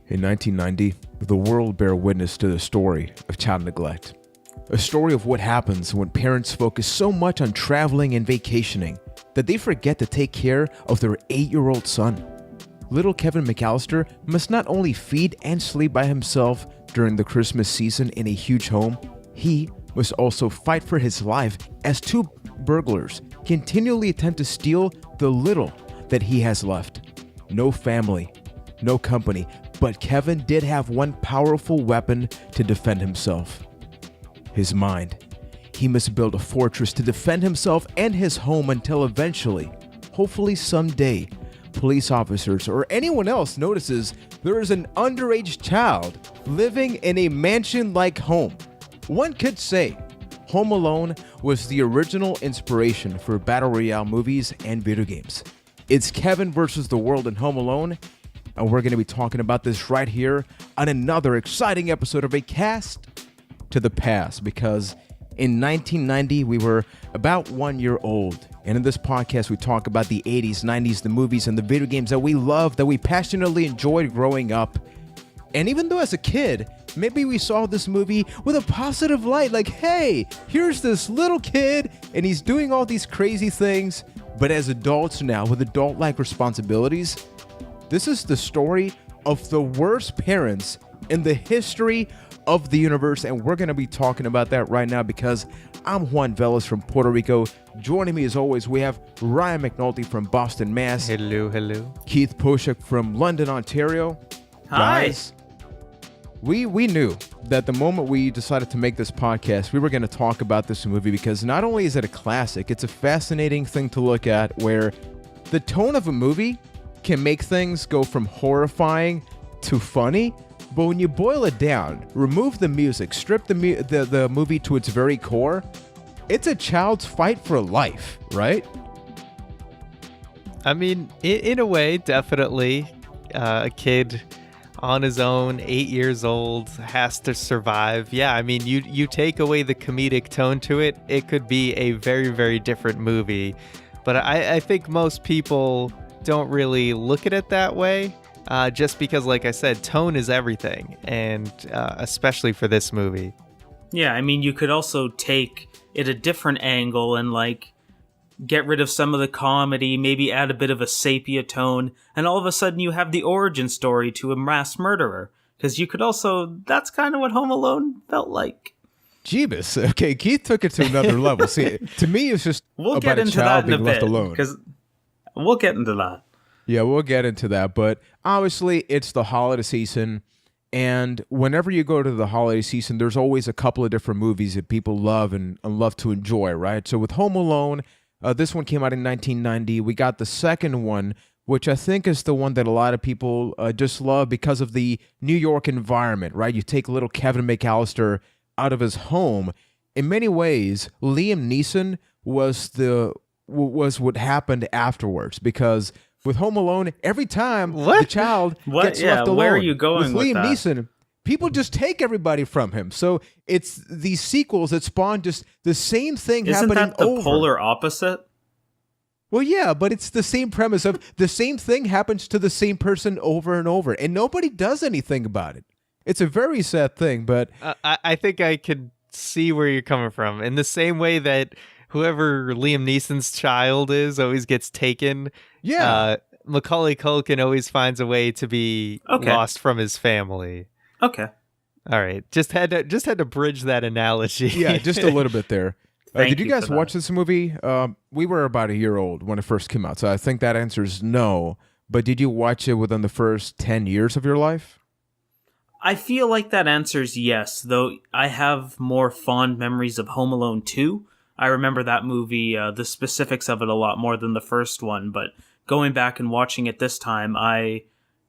In 1990, the world bare witness to the story of child neglect. A story of what happens when parents focus so much on traveling and vacationing that they forget to take care of their 8-year-old son. Little Kevin McCallister must not only feed and sleep by himself during the Christmas season in a huge home, he must also fight for his life as two burglars continually attempt to steal the little that he has left. No family, no company, but Kevin did have one powerful weapon to defend himself: his mind. He must build a fortress to defend himself and his home until eventually, hopefully someday, police officers or anyone else notices there is an underage child living in a mansion-like home. One could say Home Alone was the original inspiration for battle royale movies and video games. It's Kevin versus the world in Home Alone, and we're going to be talking about this right here on another exciting episode of A Cast to the Past, because in 1990, we were about 1 year old. And in this podcast, we talk about the 80s, 90s, the movies, and the video games that we loved, that we passionately enjoyed growing up. And even though as a kid, maybe we saw this movie with a positive light, like, hey, here's this little kid, and he's doing all these crazy things. But as adults now, with adult-like responsibilities, this is the story of the worst parents in the history of the universe, and we're going to be talking about that right now because I'm Juan Velas from Puerto Rico. Joining me as always, we have Ryan McNulty from Boston, Mass. Hello. Keith Poshak from London, Ontario. Hi. Guys, we knew that the moment we decided to make this podcast, we were going to talk about this movie because not only is it a classic, it's a fascinating thing to look at where the tone of a movie can make things go from horrifying to funny. But when you boil it down, remove the music, strip the movie to its very core, it's a child's fight for life, right? I mean, in a way, definitely. A kid on his own, 8 years old, has to survive. Yeah, I mean, you take away the comedic tone to it, it could be a very, very different movie. But I think most people don't really look at it that way. Just because, like I said, tone is everything, and especially for this movie. Yeah, I mean, you could also take it a different angle and, like, get rid of some of the comedy, maybe add a bit of a sepia tone, and all of a sudden you have the origin story to a mass murderer. Because you could also, that's kind of what Home Alone felt like. Jeebus. Okay, Keith took it to another level. See, to me, it's just about a child being left alone. Because we'll get into that. Yeah, we'll get into that, but obviously it's the holiday season, and whenever you go to the holiday season, there's always a couple of different movies that people love and love to enjoy, right? So with Home Alone, this one came out in 1990. We got the second one, which I think is the one that a lot of people just love because of the New York environment, right? You take little Kevin McCallister out of his home. In many ways, Liam Neeson was what happened afterwards, because with Home Alone, every time the child gets left alone, where are you going with Liam that? Neeson, people just take everybody from him. So it's these sequels that spawn just the same thing Isn't happening that the over. polar opposite? Well, yeah, but it's the same premise of the same thing happens to the same person over and over, and nobody does anything about it. It's a very sad thing, but I think I could see where you're coming from. In the same way that whoever Liam Neeson's child is always gets taken. yeah. Macaulay Culkin always finds a way to be lost from his family. Okay. All right, just had to bridge that analogy. Yeah, just a little bit there. Thank Did you you guys for that. watch this movie? We were about a year old when it first came out, so I think that answer is no. But did you watch it within the first 10 years of your life? I feel like that answer's yes, though I have more fond memories of Home Alone 2. I remember that movie, the specifics of it a lot more than the first one, but going back and watching it this time, I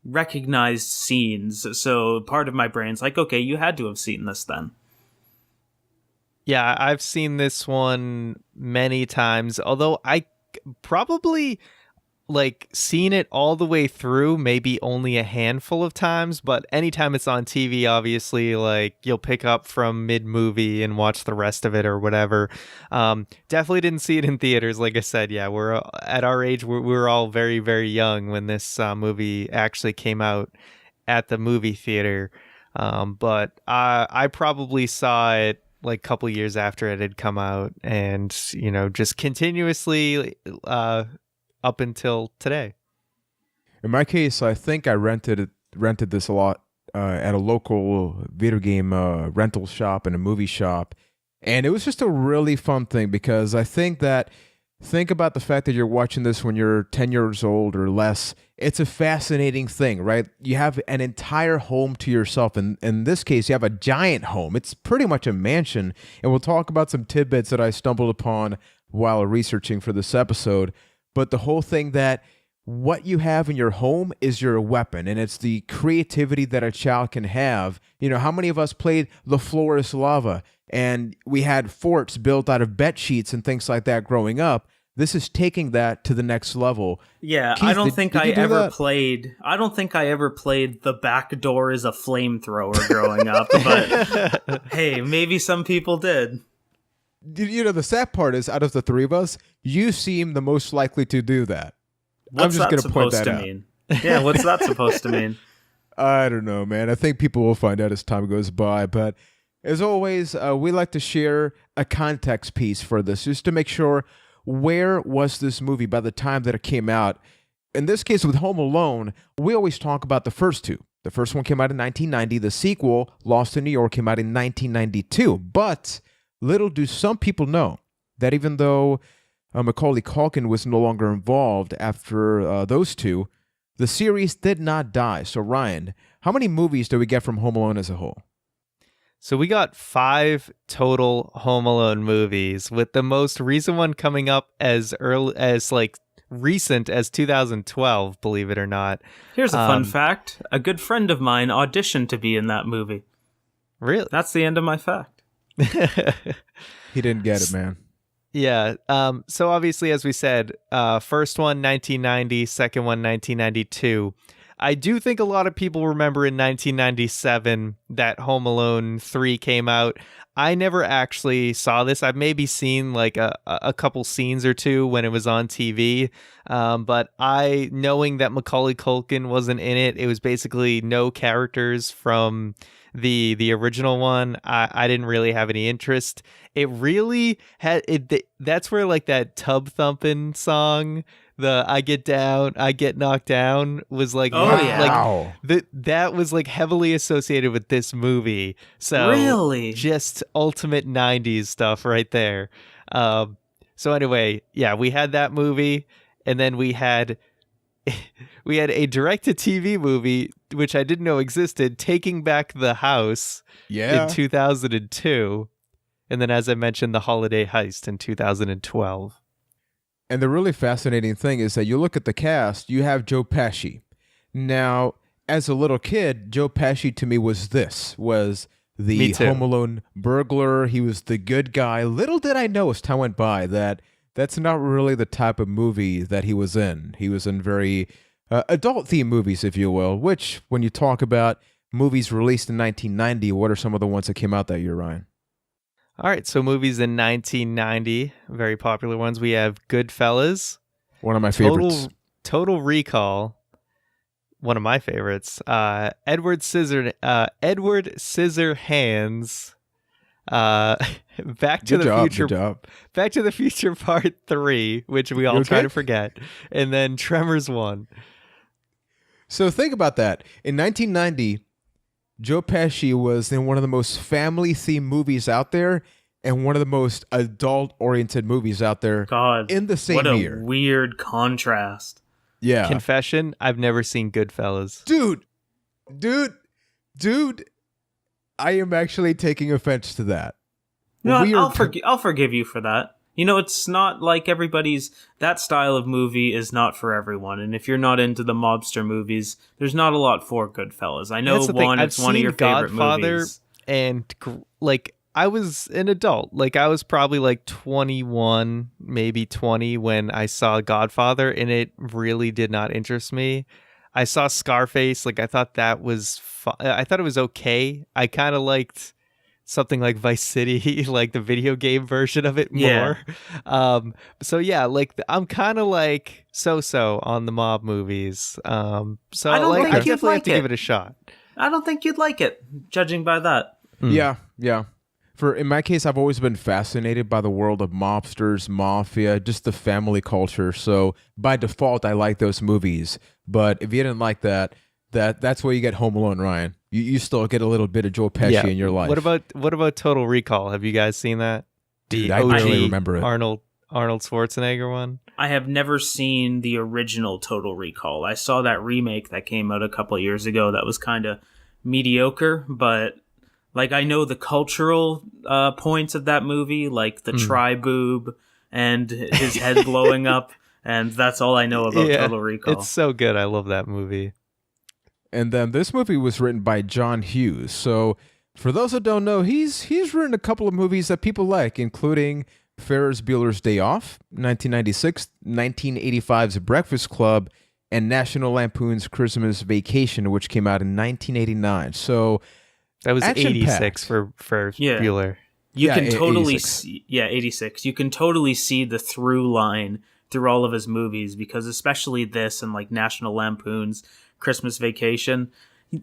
recognized scenes, so part of my brain's like, okay, you had to have seen this then. Yeah, I've seen this one many times, although I probably like seen it all the way through, maybe only a handful of times, but anytime it's on TV, obviously, like you'll pick up from mid-movie and watch the rest of it or whatever. Definitely didn't see it in theaters. Like I said, yeah, we're at our age, we were all very, very young when this movie actually came out. at the movie theater. But I probably saw it like a couple years after it had come out, and just continuously up until today. In my case, I think I rented this a lot at a local video game rental shop and a movie shop, and it was just a really fun thing because I think about the fact that you're watching this when you're 10 years old or less. It's a fascinating thing, right? You have an entire home to yourself. And in this case, you have a giant home. It's pretty much a mansion. And we'll talk about some tidbits that I stumbled upon while researching for this episode. But the whole thing that what you have in your home is your weapon, and it's the creativity that a child can have. How many of us played The Floor is Lava, and we had forts built out of bed sheets and things like that growing up? This is taking that to the next level. Yeah, Keith, I don't think I ever played The Back Door is a Flamethrower growing up, but hey, maybe some people did. The sad part is, out of the three of us, you seem the most likely to do that. What's I'm just that going to point supposed that to out. mean? Yeah, what's that supposed to mean? I don't know, man. I think people will find out as time goes by. But as always, we like to share a context piece for this, just to make sure, where was this movie by the time that it came out? In this case, with Home Alone, we always talk about the first two. The first one came out in 1990. The sequel, Lost in New York, came out in 1992. But little do some people know that even though Macaulay Culkin was no longer involved after those two, the series did not die. So Ryan, how many movies do we get from Home Alone as a whole? So we got 5 total Home Alone movies, with the most recent one coming up as recent as 2012, believe it or not. Here's a fun fact. A good friend of mine auditioned to be in that movie. Really? That's the end of my fact. He didn't get it, man. Yeah. So obviously, as we said, first one 1990, second one 1992. I do think a lot of people remember in 1997 that Home Alone 3 came out. I never actually saw this. I've maybe seen like a couple scenes or two when it was on TV. But knowing that Macaulay Culkin wasn't in it, it was basically no characters from the original one. I didn't really have any interest. It really had it. That's where like that tub thumping song, the I get down, I get knocked down, was like, that was like heavily associated with this movie. So really, just ultimate 90s stuff right there. So anyway, yeah, we had that movie, and then we had a direct-to-TV movie, which I didn't know existed, Taking Back the House in 2002. And then, as I mentioned, The Holiday Heist in 2012. And the really fascinating thing is that you look at the cast, you have Joe Pesci. Now, as a little kid, Joe Pesci to me was the Home Alone burglar. He was the good guy. Little did I know as time went by that that's not really the type of movie that he was in. He was in very adult-themed movies, if you will, which, when you talk about movies released in 1990, what are some of the ones that came out that year, Ryan? All right, so movies in 1990, very popular ones. We have Goodfellas. One of my favorites. Total Recall. One of my favorites. Edward Scissorhands. Back to the Future. Back to the Future Part 3, which we all try to forget. And then Tremors 1. So think about that. In 1990, Joe Pesci was in one of the most family-themed movies out there and one of the most adult-oriented movies out there in the same year. What a weird contrast. Yeah. Confession, I've never seen Goodfellas. Dude, I am actually taking offense to that. No, I'll forgive you for that. It's not like that style of movie is not for everyone. And if you're not into the mobster movies, there's not a lot for Goodfellas. I know it's one of your favorite movies. And like, I was an adult. Like, I was probably like 21, maybe 20 when I saw Godfather, and it really did not interest me. I saw Scarface. Like, I thought that was I thought it was okay. I kind of liked something like Vice City, like the video game version of it Yeah. So yeah, like I'm kind of like so on the mob movies. So I don't like think I you'd definitely have like to give it. it a shot. I don't think you'd like it, judging by that. Yeah, yeah. In my case, I've always been fascinated by the world of mobsters, mafia, just the family culture. So by default, I like those movies. But if you didn't like that's where you get Home Alone, Ryan. You still get a little bit of Joe Pesci in your life. What about Total Recall? Have you guys seen that? Dude, The I OG barely remember it. Arnold Schwarzenegger one. I have never seen the original Total Recall. I saw that remake that came out a couple of years ago that was kind of mediocre, but like I know the cultural points of that movie, like the tri-boob and his head blowing up, and that's all I know about Total Recall. It's so good. I love that movie. And then this movie was written by John Hughes. So for those who don't know, he's written a couple of movies that people like, including Ferris Bueller's Day Off, 1996, 1985's Breakfast Club, and National Lampoon's Christmas Vacation, which came out in 1989. So that was action-packed. 86 for Yeah. Bueller. You Yeah, can totally 86. see, 86. You can totally see the through line through all of his movies, because especially this and like National Lampoon's Christmas Vacation,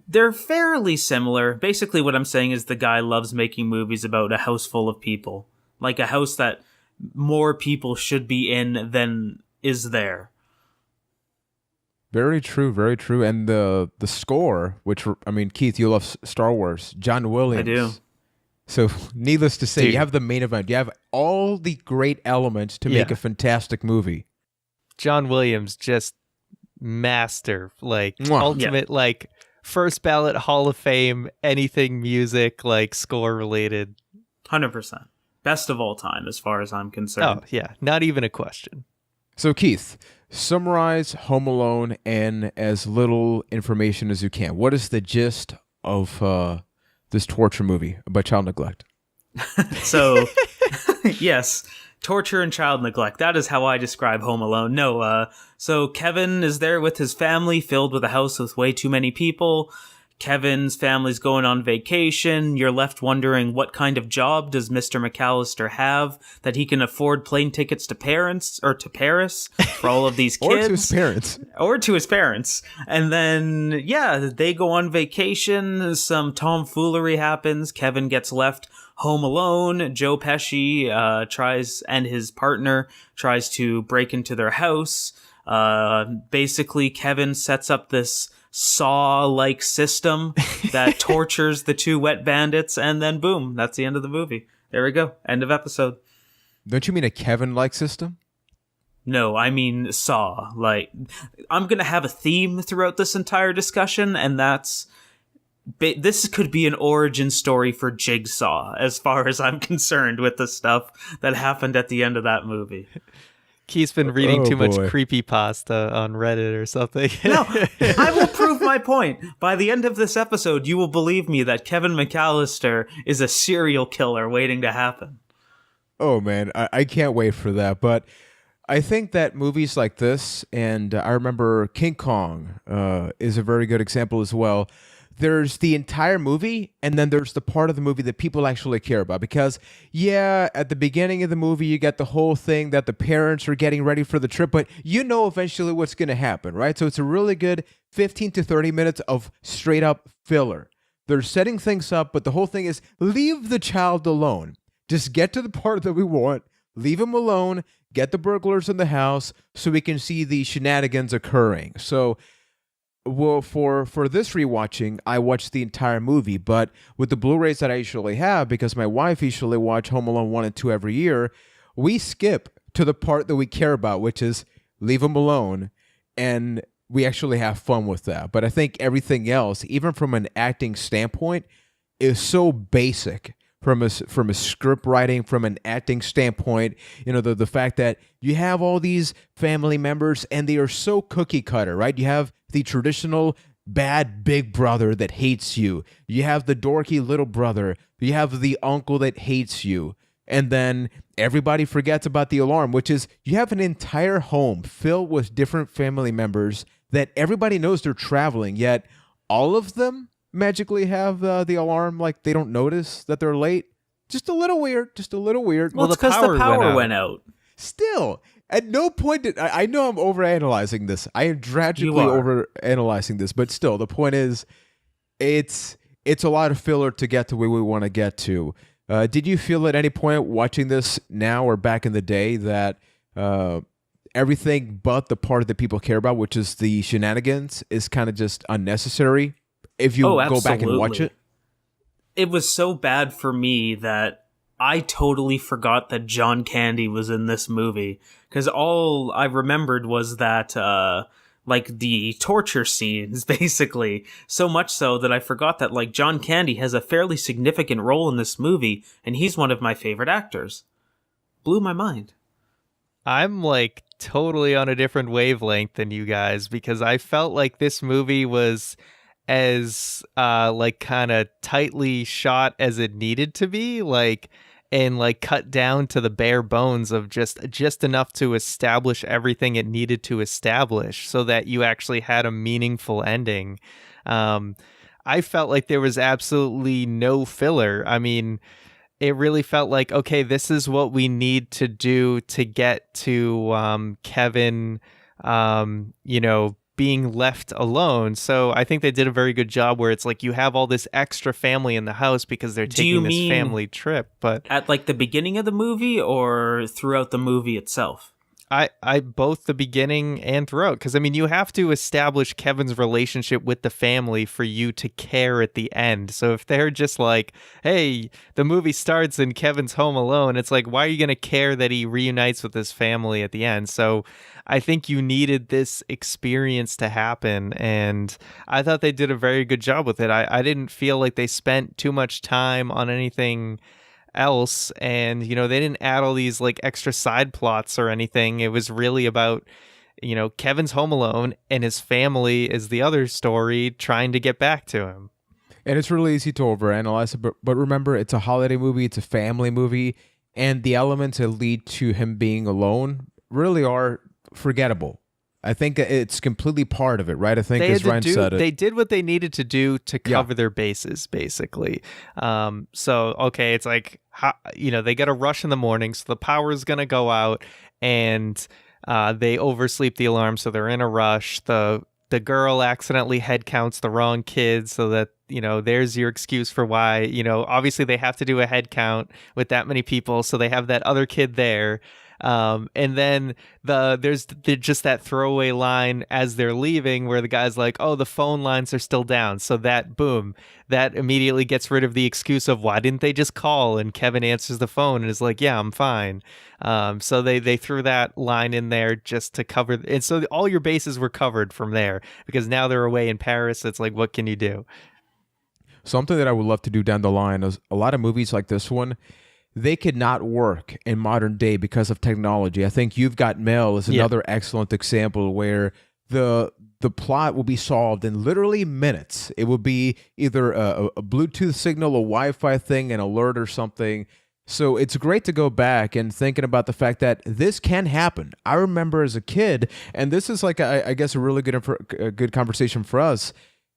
they're fairly similar. Basically what I'm saying is the guy loves making movies about a house full of people, like a house that more people should be in than is there. Very true, very true. And the score, which, I mean, Keith, you love Star Wars. John Williams. I do. So needless to say, Dude. you have the main event. You have all the great elements to make Yeah. a fantastic movie. John Williams, just master, like Mwah. ultimate, like first ballot Hall of Fame, anything music, like score related. 100%. Best of all time, as far as I'm Oh concerned. yeah, not even a question. So Keith, summarize Home Alone in as little information as you can. What is the gist of this torture movie about child neglect? So, yes, torture and child neglect. That is how I describe Home Alone. No, so Kevin is there with his family, filled with a house with way too many people. Kevin's family's going on vacation. You're left wondering, what kind of job does Mr. McCallister have that he can afford plane tickets to Paris for all of these kids? Or to his parents. Or to his parents. And then, yeah, they go on vacation. Some tomfoolery happens. Kevin gets left home alone. Joe Pesci and his partner tries to break into their house. Basically, Kevin sets up this Saw-like system that tortures the two wet bandits, and then boom, that's the end of the movie. There we go. End of episode. Don't you mean a Kevin-like system? No, I mean Saw. Like, I'm going to have a theme throughout this entire discussion, and that's... This could be an origin story for Jigsaw, as far as I'm concerned, with the stuff that happened at the end of that movie. Keith's been reading too much boy. creepypasta on Reddit or something. No, I will prove my point. By the end of this episode, you will believe me that Kevin McCallister is a serial killer waiting to happen. Oh, man, I can't wait for that. But I think that movies like this, and I remember King Kong is a very good example as well. There's the entire movie, and then there's the part of the movie that people actually care about. Because, yeah, at the beginning of the movie, you get the whole thing that the parents are getting ready for the trip, but you know eventually what's going to happen, right? So it's a really good 15 to 30 minutes of straight-up filler. They're setting things up, but the whole thing is leave the child alone. Just get to the part that we want, leave him alone, get the burglars in the house so we can see the shenanigans occurring. So... well, for this rewatching, I watched the entire movie, but with the Blu-rays that I usually have, because my wife usually watch Home Alone 1 and 2 every year, we skip to the part that we care about, which is leave them alone, and we actually have fun with that. But I think everything else, even from an acting standpoint, is so basic. From a script writing, from an acting standpoint, you know, the fact that you have all these family members and they are so cookie cutter, right? You have the traditional bad big brother that hates you. You have the dorky little brother. You have the uncle that hates you. And then everybody forgets about the alarm, which is you have an entire home filled with different family members that everybody knows they're traveling, yet all of them magically have the alarm, like they don't notice that they're late. Just a little weird. Just a little weird. Well, it's because the power went out. Still, at no point did I know I'm overanalyzing this. I am tragically overanalyzing this, but still, the point is, it's a lot of filler to get to where we want to get to. Did you feel at any point watching this now or back in the day that everything but the part that people care about, which is the shenanigans, is kind of just unnecessary if you go back and watch it? It was so bad for me that I totally forgot that John Candy was in this movie, because all I remembered was that like the torture scenes, basically. So much so that I forgot that like John Candy has a fairly significant role in this movie, and he's one of my favorite actors. Blew my mind. I'm like totally on a different wavelength than you guys, because I felt like this movie was as like kind of tightly shot as it needed to be, like, and like cut down to the bare bones of just enough to establish everything it needed to establish so that you actually had a meaningful ending. I felt like there was absolutely no filler. I mean, it really felt like, okay, this is what we need to do to get to Kevin, being left alone. So I think they did a very good job where it's like you have all this extra family in the house because they're taking this family trip. But at like the beginning of the movie or throughout the movie itself? I both the beginning and throughout, because I mean you have to establish Kevin's relationship with the family for you to care at the end. So if they're just like, hey, the movie starts and Kevin's home alone, it's like, why are you going to care that he reunites with his family at the end? So I think you needed this experience to happen, and I thought they did a very good job with it. I didn't feel like they spent too much time on anything else, and they didn't add all these like extra side plots or anything. It was really about Kevin's home alone and his family is the other story trying to get back to him. And it's really easy to overanalyze it, but remember, it's a holiday movie, it's a family movie, and the elements that lead to him being alone really are forgettable. I think it's completely part of it, right? I think, as Ryan said it, they did what they needed to do to cover their bases, basically. So, okay, it's like, they got to rush in the morning, so the power is going to go out, and they oversleep the alarm, so they're in a rush. The girl accidentally head counts the wrong kid, so that, there's your excuse for why, obviously they have to do a head count with that many people, so they have that other kid there. And then there's just that throwaway line as they're leaving where the guy's like, oh, the phone lines are still down. So that immediately gets rid of the excuse of why didn't they just call? And Kevin answers the phone and is like, yeah, I'm fine. So they threw that line in there just to cover. And so all your bases were covered from there, because now they're away in Paris. It's like, what can you do? Something that I would love to do down the line is a lot of movies like this one, they could not work in modern day because of technology. I think You've Got Mail is another excellent example where the plot will be solved in literally minutes. It will be either a Bluetooth signal, a Wi-Fi thing, an alert or something. So it's great to go back and thinking about the fact that this can happen. I remember as a kid, and this is like, I guess, a really good conversation for us.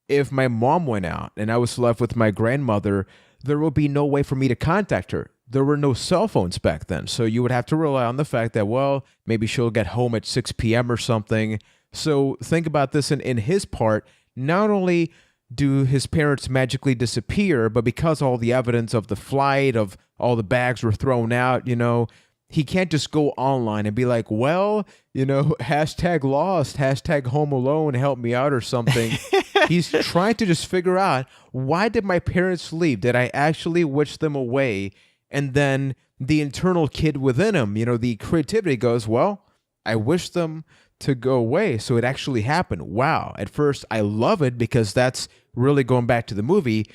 If my mom went out and I was left with my grandmother, there will be no way for me to contact her. There were no cell phones back then, so you would have to rely on the fact that, well, maybe she'll get home at 6 p.m. or something. So think about this in his part. Not only do his parents magically disappear, but because all the evidence of the flight, of all the bags were thrown out, he can't just go online and be like, well, hashtag lost, hashtag home alone, help me out or something. He's trying to just figure out, why did my parents leave? Did I actually wish them away? And then the internal kid within him, the creativity goes, well, I wish them to go away, so it actually happened. Wow. At first, I love it because that's really going back to the movie.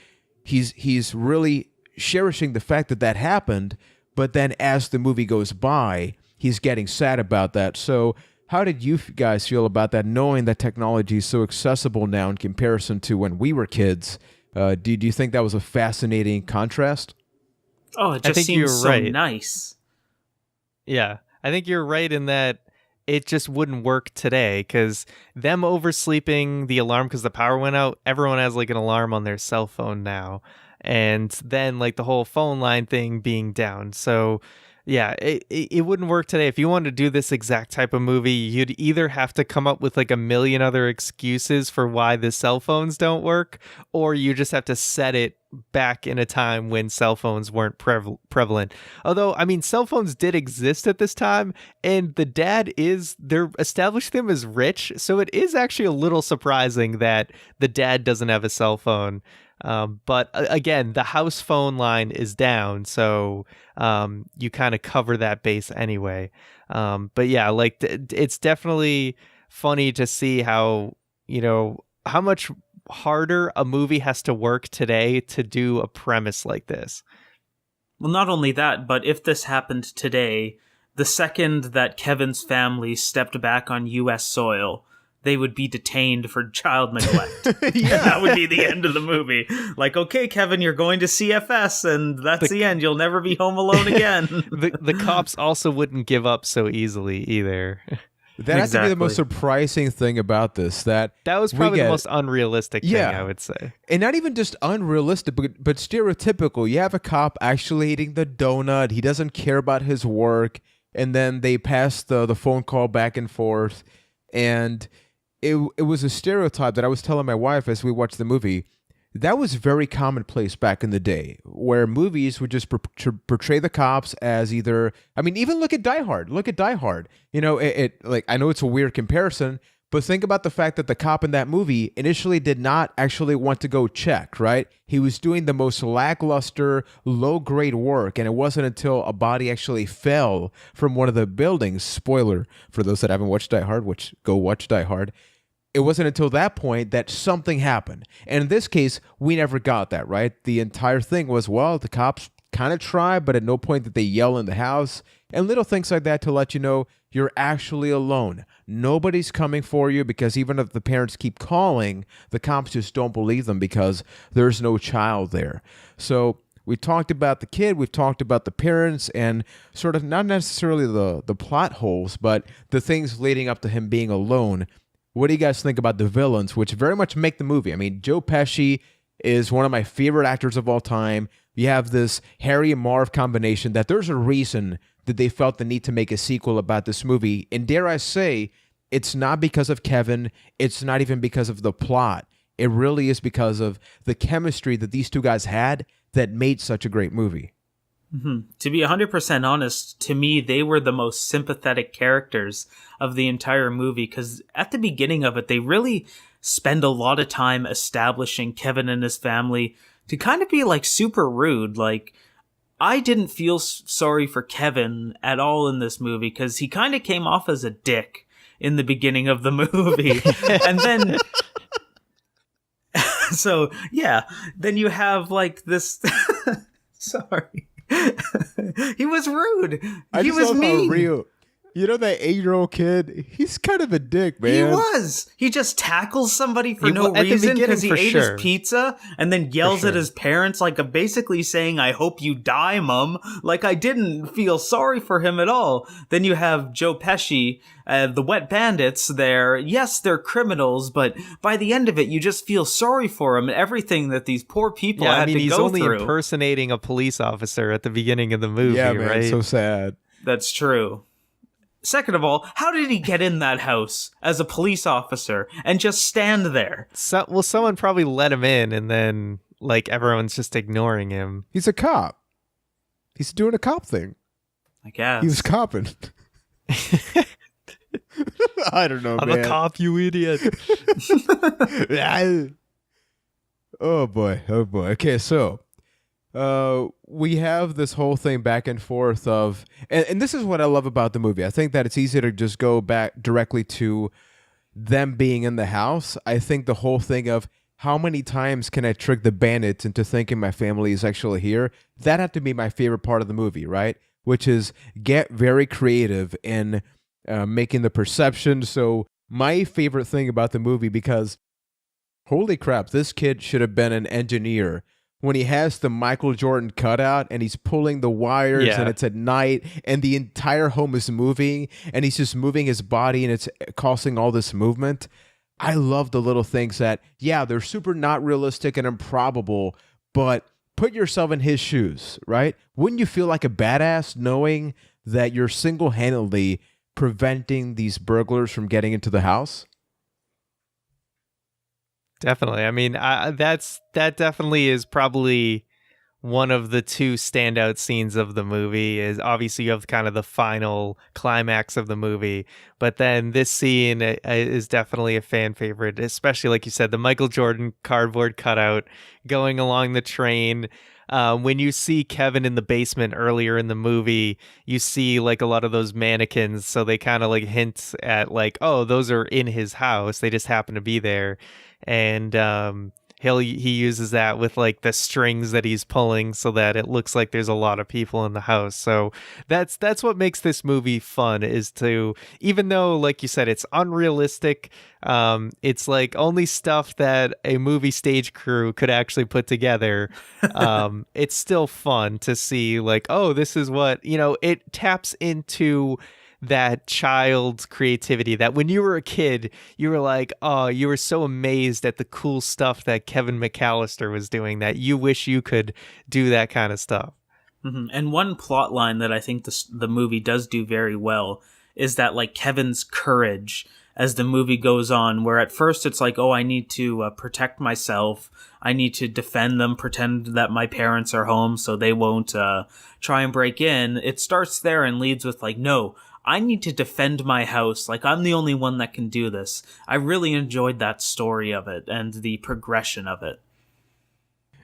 He's really cherishing the fact that happened, but then as the movie goes by, he's getting sad about that. So how did you guys feel about that, knowing that technology is so accessible now in comparison to when we were kids? Do you think that was a fascinating contrast? Oh, it just seems so nice. Yeah, I think you're right in that it just wouldn't work today, because them oversleeping the alarm because the power went out, everyone has like an alarm on their cell phone now. And then like the whole phone line thing being down. So yeah, it wouldn't work today. If you wanted to do this exact type of movie, you'd either have to come up with like a million other excuses for why the cell phones don't work, or you just have to set it back in a time when cell phones weren't prevalent. Although, I mean, cell phones did exist at this time, and they're establishing them as rich, so it is actually a little surprising that the dad doesn't have a cell phone. But again, the house phone line is down, so you kind of cover that base anyway. But yeah, like it's definitely funny to see how, how much harder a movie has to work today to do a premise like this. Well, not only that, but if this happened today, the second that Kevin's family stepped back on U.S. soil, they would be detained for child neglect. Yeah, that would be the end of the movie. Like, okay, Kevin, you're going to CFS, and that's the end. You'll never be home alone again. The cops also wouldn't give up so easily either. That has to be the most surprising thing about this. That was probably the most unrealistic thing, I would say. And not even just unrealistic, but stereotypical. You have a cop actually eating the donut. He doesn't care about his work. And then they pass the phone call back and forth. And it was a stereotype that I was telling my wife as we watched the movie. That was very commonplace back in the day, where movies would just portray the cops as either, I mean, even look at Die Hard. Look at Die Hard. Like, I know it's a weird comparison, but think about the fact that the cop in that movie initially did not actually want to go check, right? He was doing the most lackluster, low-grade work, and it wasn't until a body actually fell from one of the buildings, spoiler for those that haven't watched Die Hard, which go watch Die Hard, it wasn't until that point that something happened. And in this case, we never got that, right? The entire thing was, well, the cops kind of tried, but at no point did they yell in the house. And little things like that to let you know you're actually alone. Nobody's coming for you, because even if the parents keep calling, the cops just don't believe them because there's no child there. So we talked about the kid, we've talked about the parents, and sort of not necessarily the plot holes, but the things leading up to him being alone. What do you guys think about the villains, which very much make the movie? I mean, Joe Pesci is one of my favorite actors of all time. You have this Harry and Marv combination that there's a reason that they felt the need to make a sequel about this movie. And dare I say, it's not because of Kevin. It's not even because of the plot. It really is because of the chemistry that these two guys had that made such a great movie. Mm-hmm. To be 100% honest, to me, they were the most sympathetic characters of the entire movie, because at the beginning of it, they really spend a lot of time establishing Kevin and his family to kind of be like super rude. Like, I didn't feel sorry for Kevin at all in this movie, because he kind of came off as a dick in the beginning of the movie. And then... So, yeah, then you have like this... Sorry. He was rude. He was mean. You know that 8-year-old kid? He's kind of a dick, man. He was. He just tackles somebody for no reason because he ate his pizza, and then yells at his parents, like basically saying, "I hope you die, Mum." Like, I didn't feel sorry for him at all. Then you have Joe Pesci, the Wet Bandits there. Yes, they're criminals, but by the end of it, you just feel sorry for them and everything that these poor people had to go through. He's only impersonating a police officer at the beginning of the movie, yeah, man, right? So sad. That's true. Second of all, how did he get in that house as a police officer and just stand there? Someone probably let him in, and then like everyone's just ignoring him. He's a cop. He's doing a cop thing. I guess. He was copping. I don't know, I'm man. a cop, you idiot. Oh boy. Okay, so we have this whole thing back and forth of, and this is what I love about the movie. I think that it's easy to just go back directly to them being in the house. I think the whole thing of how many times can I trick the bandits into thinking my family is actually here, that had to be my favorite part of the movie, right? Which is get very creative in making the perception. So my favorite thing about the movie, because holy crap, this kid should have been an engineer, when he has the Michael Jordan cutout and he's pulling the wires Yeah. and it's at night and the entire home is moving and he's just moving his body and it's causing all this movement. I love the little things that, yeah, they're super not realistic and improbable, but put yourself in his shoes, right? Wouldn't you feel like a badass knowing that you're single-handedly preventing these burglars from getting into the house? Definitely. I mean, that definitely is probably one of the two standout scenes of the movie. Is obviously you have kind of the final climax of the movie, but then this scene is definitely a fan favorite, especially like you said, the Michael Jordan cardboard cutout going along the train. When you see Kevin in the basement earlier in the movie, you see like a lot of those mannequins. So they kind of like hint at like, oh, those are in his house. They just happen to be there. And he uses that with like the strings that he's pulling so that it looks like there's a lot of people in the house. So that's what makes this movie fun, is to, even though like you said it's unrealistic, it's like only stuff that a movie stage crew could actually put together. It's still fun to see like, oh, this is what, it taps into that child's creativity that when you were a kid, you were like, oh, you were so amazed at the cool stuff that Kevin McCallister was doing that you wish you could do that kind of stuff. Mm-hmm. And one plot line that I think the movie does do very well is that like Kevin's courage as the movie goes on, where at first it's like, oh, I need to protect myself. I need to defend them, pretend that my parents are home so they won't try and break in. It starts there and leads with like, no, I need to defend my house. Like, I'm the only one that can do this. I really enjoyed that story of it and the progression of it.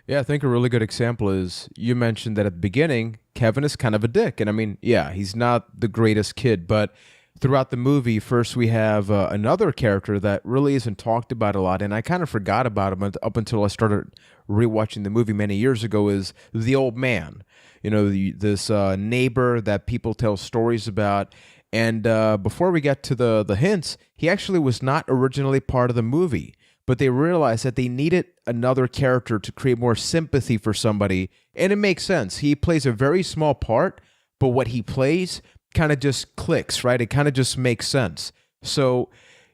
Yeah, I think a really good example is you mentioned that at the beginning, Kevin is kind of a dick. And I mean, yeah, he's not the greatest kid, but throughout the movie, first we have another character that really isn't talked about a lot, and I kind of forgot about him up until I started rewatching the movie many years ago, is the old man. This neighbor that people tell stories about. And before we get to the hints, he actually was not originally part of the movie, but they realized that they needed another character to create more sympathy for somebody, and it makes sense. He plays a very small part, but what he plays kind of just clicks, right? It kind of just makes sense. So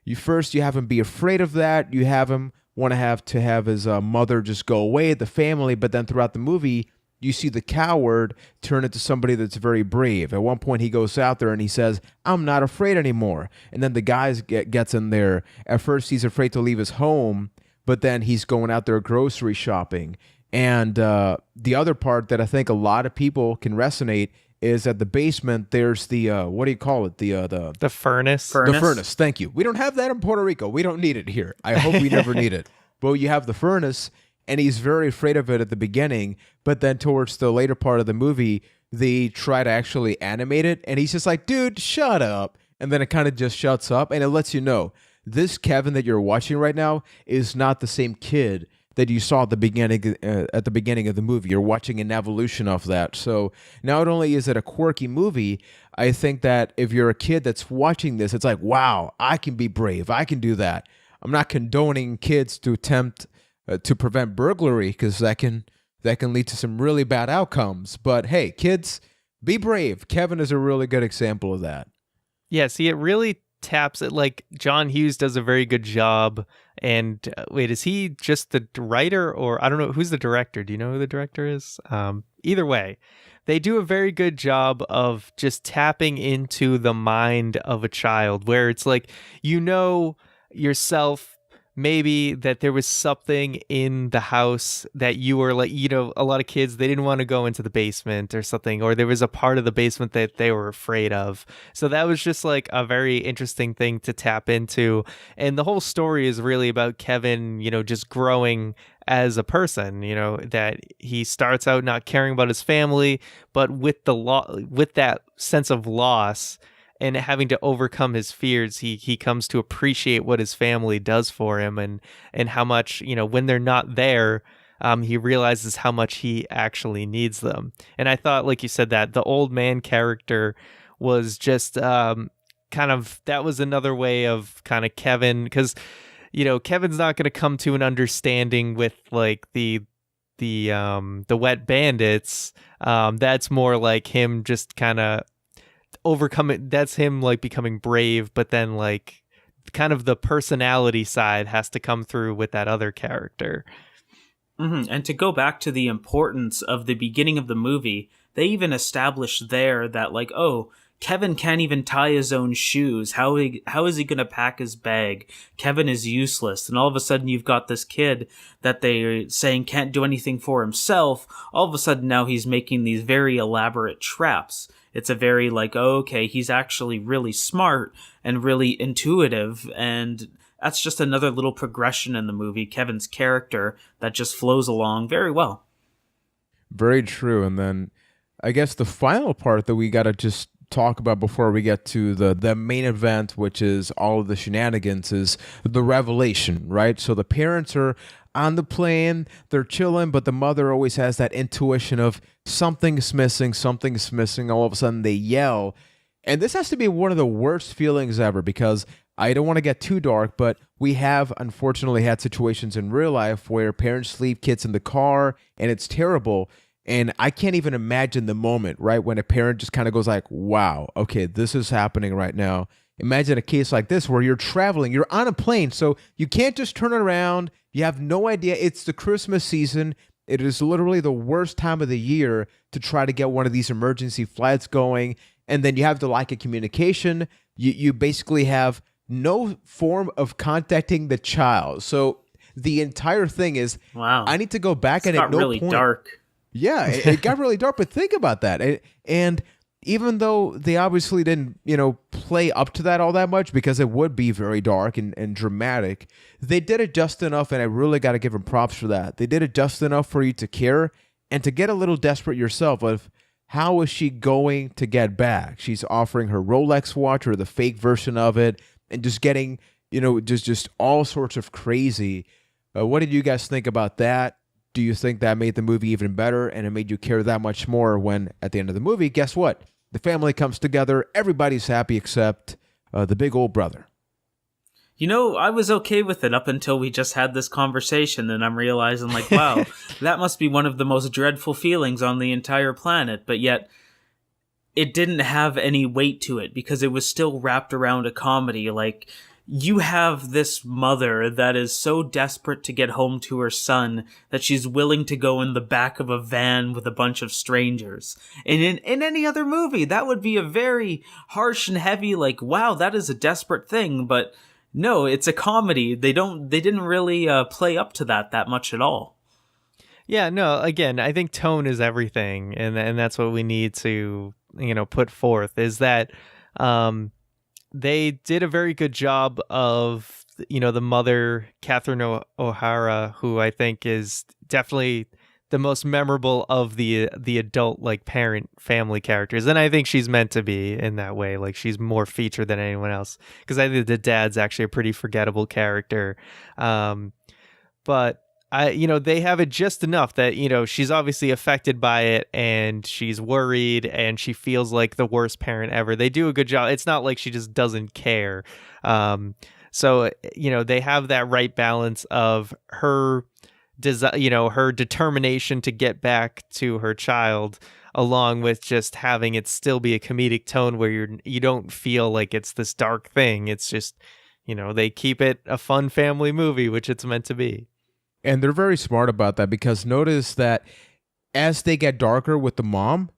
you have him be afraid of that. You have him want to have his mother just go away, the family, but then throughout the movie, you see the coward turn into somebody that's very brave. At one point, he goes out there and he says, I'm not afraid anymore. And then the guy gets in there. At first, he's afraid to leave his home, but then he's going out there grocery shopping. And the other part that I think a lot of people can resonate is at the basement, there's the, what do you call it? The furnace. The furnace, thank you. We don't have that in Puerto Rico. We don't need it here. I hope we never need it. But you have the furnace, and he's very afraid of it at the beginning, but then towards the later part of the movie, they try to actually animate it, and he's just like, dude, shut up. And then it kind of just shuts up, and it lets you know, this Kevin that you're watching right now is not the same kid that you saw at the beginning of the movie. You're watching an evolution of that. So not only is it a quirky movie, I think that if you're a kid that's watching this, it's like, wow, I can be brave. I can do that. I'm not condoning kids to attempt to prevent burglary, because that can lead to some really bad outcomes. But hey, kids, be brave. Kevin is a really good example of that. Yeah, see, it really taps it. Like John Hughes does a very good job. And wait, is he just the writer, or I don't know who's the director? Do you know who the director is? Either way, they do a very good job of just tapping into the mind of a child, where it's like, yourself, maybe that there was something in the house that you were like, a lot of kids, they didn't want to go into the basement or something, or there was a part of the basement that they were afraid of. So that was just like a very interesting thing to tap into. And the whole story is really about Kevin, just growing as a person, that he starts out not caring about his family, but with that sense of loss and having to overcome his fears, he comes to appreciate what his family does for him, and how much, when they're not there, he realizes how much he actually needs them. And I thought, like you said, that the old man character was just kind of, that was another way of kind of Kevin, because Kevin's not going to come to an understanding with like the the wet bandits, that's more like him just kind of overcoming. That's him like becoming brave, but then like kind of the personality side has to come through with that other character. And to go back to the importance of the beginning of the movie, they even established there that, like, oh, Kevin can't even tie his own shoes. How is he going to pack his bag? Kevin is useless. And all of a sudden you've got this kid that they're saying can't do anything for himself. All of a sudden now he's making these very elaborate traps. It's a very like, oh, okay, he's actually really smart and really intuitive, and that's just another little progression in the movie, Kevin's character, that just flows along very well. Very true. And then I guess the final part that we got to just talk about before we get to the main event, which is all of the shenanigans, is the revelation, right? So the parents are on the plane, they're chilling, but the mother always has that intuition of something's missing. All of a sudden they yell. And this has to be one of the worst feelings ever, because I don't want to get too dark, but we have unfortunately had situations in real life where parents leave kids in the car and it's terrible. And I can't even imagine the moment, right, when a parent just kind of goes like, wow, okay, this is happening right now. Imagine a case like this where you're traveling, you're on a plane, so you can't just turn around. You have no idea. It's the Christmas season. It is literally the worst time of the year to try to get one of these emergency flights going. And then you have the lack of communication. You basically have no form of contacting the child. So the entire thing is, wow, I need to go back, and got at no really point, dark. Yeah, it got really dark. But think about that. And even though they obviously didn't, play up to that all that much, because it would be very dark and dramatic, they did it just enough, and I really got to give them props for that. They did it just enough for you to care and to get a little desperate yourself of how is she going to get back? She's offering her Rolex watch or the fake version of it, and just getting, just all sorts of crazy. What did you guys think about that? Do you think that made the movie even better, and it made you care that much more when, at the end of the movie, guess what? The family comes together, everybody's happy except the big old brother. I was okay with it up until we just had this conversation, and I'm realizing, like, wow, that must be one of the most dreadful feelings on the entire planet, but yet it didn't have any weight to it because it was still wrapped around a comedy. Like, you have this mother that is so desperate to get home to her son that she's willing to go in the back of a van with a bunch of strangers. And in any other movie, that would be a very harsh and heavy, like, wow, that is a desperate thing. But no, it's a comedy. They didn't really play up to that much at all. Yeah, no, again, I think tone is everything. And that's what we need to, put forth, is that, they did a very good job of, the mother, Catherine O'Hara, who I think is definitely the most memorable of the adult, like, parent family characters. And I think she's meant to be in that way. Like, she's more featured than anyone else, because I think the dad's actually a pretty forgettable character. But they have it just enough that, she's obviously affected by it and she's worried and she feels like the worst parent ever. They do a good job. It's not like she just doesn't care. So, they have that right balance of her her determination to get back to her child, along with just having it still be a comedic tone where you don't feel like it's this dark thing. It's just, they keep it a fun family movie, which it's meant to be. And they're very smart about that, because notice that as they get darker with the mom,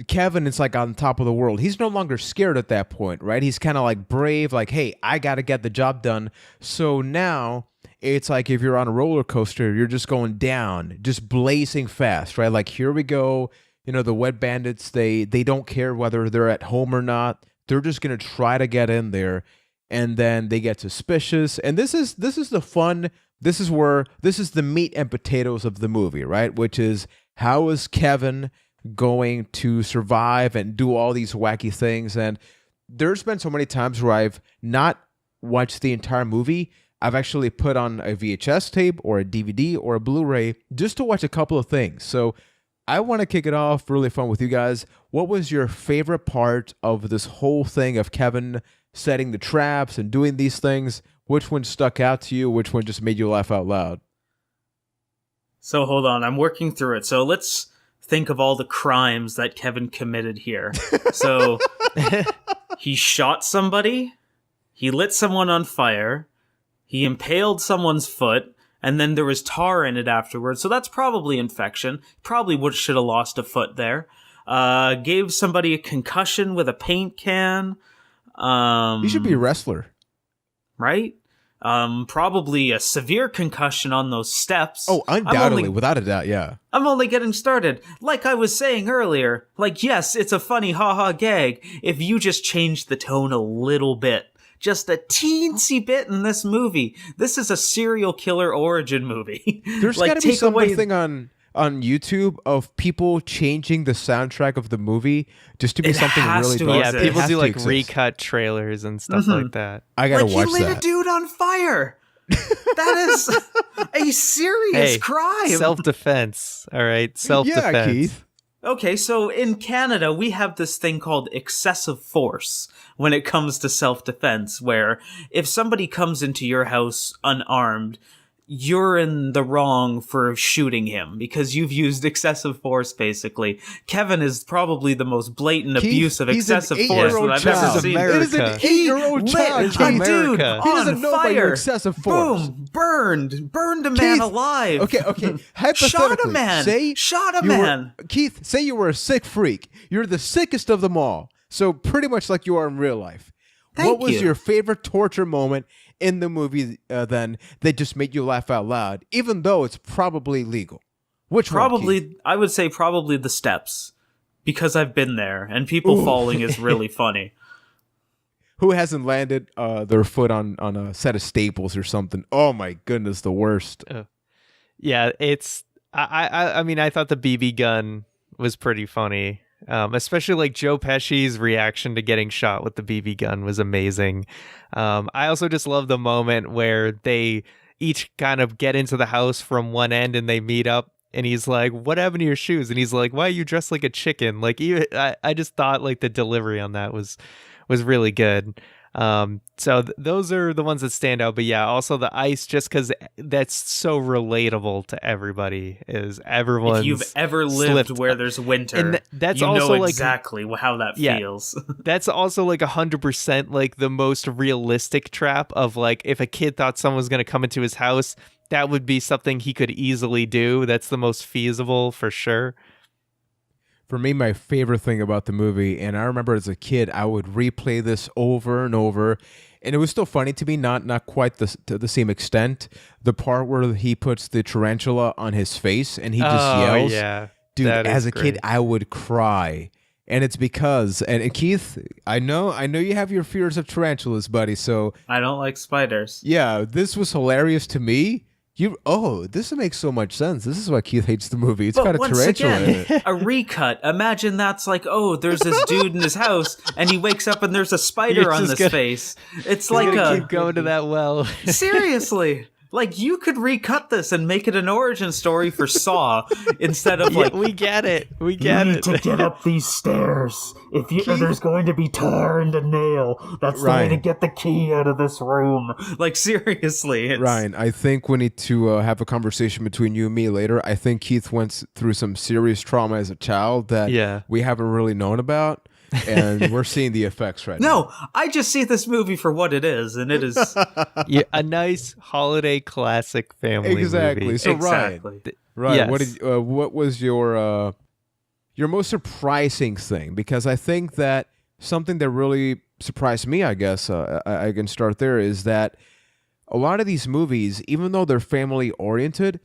Kevin is like on top of the world. He's no longer scared at that point, right? He's kind of like brave, like, hey, I got to get the job done. So now it's like if you're on a roller coaster, you're just going down, just blazing fast, right? Like, here we go. The wet bandits, they don't care whether they're at home or not. They're just going to try to get in there. And then they get suspicious. And this is the fun. This is the meat and potatoes of the movie, right? Which is, how is Kevin going to survive and do all these wacky things? And there's been so many times where I've not watched the entire movie. I've actually put on a VHS tape or a DVD or a Blu-ray just to watch a couple of things. So I want to kick it off really fun with you guys. What was your favorite part of this whole thing of Kevin setting the traps and doing these things? Which one stuck out to you? Which one just made you laugh out loud? So hold on, I'm working through it. So let's think of all the crimes that Kevin committed here. So he shot somebody, he lit someone on fire, he impaled someone's foot, and then there was tar in it afterwards. So that's probably infection. Probably should have lost a foot there. Gave somebody a concussion with a paint can. He should be a wrestler. Right? Probably a severe concussion on those steps. Oh, undoubtedly, without a doubt, yeah. I'm only getting started. Like I was saying earlier, like, yes, it's a funny haha gag if you just change the tone a little bit. Just a teensy bit in this movie. This is a serial killer origin movie. There's like, got to be something on YouTube of people changing the soundtrack of the movie just to be something really dark. Yeah, It people has do to like exist. recut trailers and stuff like that. I gotta like watch he lit that. a dude on fire. That is a serious crime. Self-defense. All right, self-defense. Yeah, Keith. Okay, so in Canada, we have this thing called excessive force when it comes to self-defense, where if somebody comes into your house unarmed, you're in the wrong for shooting him because you've used excessive force, basically. Kevin is probably the most blatant abuse of excessive force that I've ever This is seen. America. It is an 8-year-old child. Lit a Keith. dude America. He on doesn't know about fire. your excessive force. Boom, burned a man Keith, alive. Okay. Hypothetically, Shot a man. Say Shot a you were- man. Keith, say you were a sick freak. You're the sickest of them all. So pretty much like you are in real life. Thank what was you. your favorite torture moment in the movie then that just made you laugh out loud, even though it's probably legal? Which one, Keith? Probably, I would say probably the steps, because I've been there, and people falling is really funny. Who hasn't landed their foot on a set of staples or something? Oh my goodness, the worst. Yeah, it's. I mean, I thought the BB gun was pretty funny. Especially like Joe Pesci's reaction to getting shot with the BB gun was amazing. I also just love the moment where they each kind of get into the house from one end and they meet up, and he's like, "What happened to your shoes?" And he's like, "Why are you dressed like a chicken?" Like, I just thought like the delivery on that was really good. So those are the ones that stand out. But yeah, also the ice, just because that's so relatable to everybody. Is everyone's If you've ever lived slipped. where there's winter, And that's you also know like exactly how that Yeah. feels. that's also like 100% like the most realistic trap of like if a kid thought someone was going to come into his house, that would be something he could easily do. That's the most feasible for sure. For me, my favorite thing about the movie, and I remember as a kid, I would replay this over and over, and it was still funny to me, not quite to the same extent. The part where he puts the tarantula on his face and he just yells. Yeah. Dude, That as is a kid, great. I would cry. And it's because, and Keith, I know you have your fears of tarantulas, buddy, so I don't like spiders. yeah, this was hilarious to me. This makes so much sense. This is why Keith hates the movie. It's got a once tarantula in again, it. a recut. Imagine that's like, oh, there's this dude in his house, and he wakes up and there's a spider You're on just his gonna- face. It's Like like keep going to that well. seriously. Like, you could recut this and make it an origin story for Saw instead of like, we get it. We get it. get up these stairs. There's going to be tar and a nail. That's the way Ryan. to get the key out of this room. Like, seriously, it's, Ryan, I think we need to have a conversation between you and me later. I think Keith went through some serious trauma as a child that we haven't really known about, and we're seeing the effects right now. No, I just see this movie for what it is, and it is Yeah, a nice holiday classic family Exactly. movie. So exactly. Ryan, Yes. what was your most surprising thing? Because I think that something that really surprised me, I guess, I can start there, is that a lot of these movies, even though they're family oriented,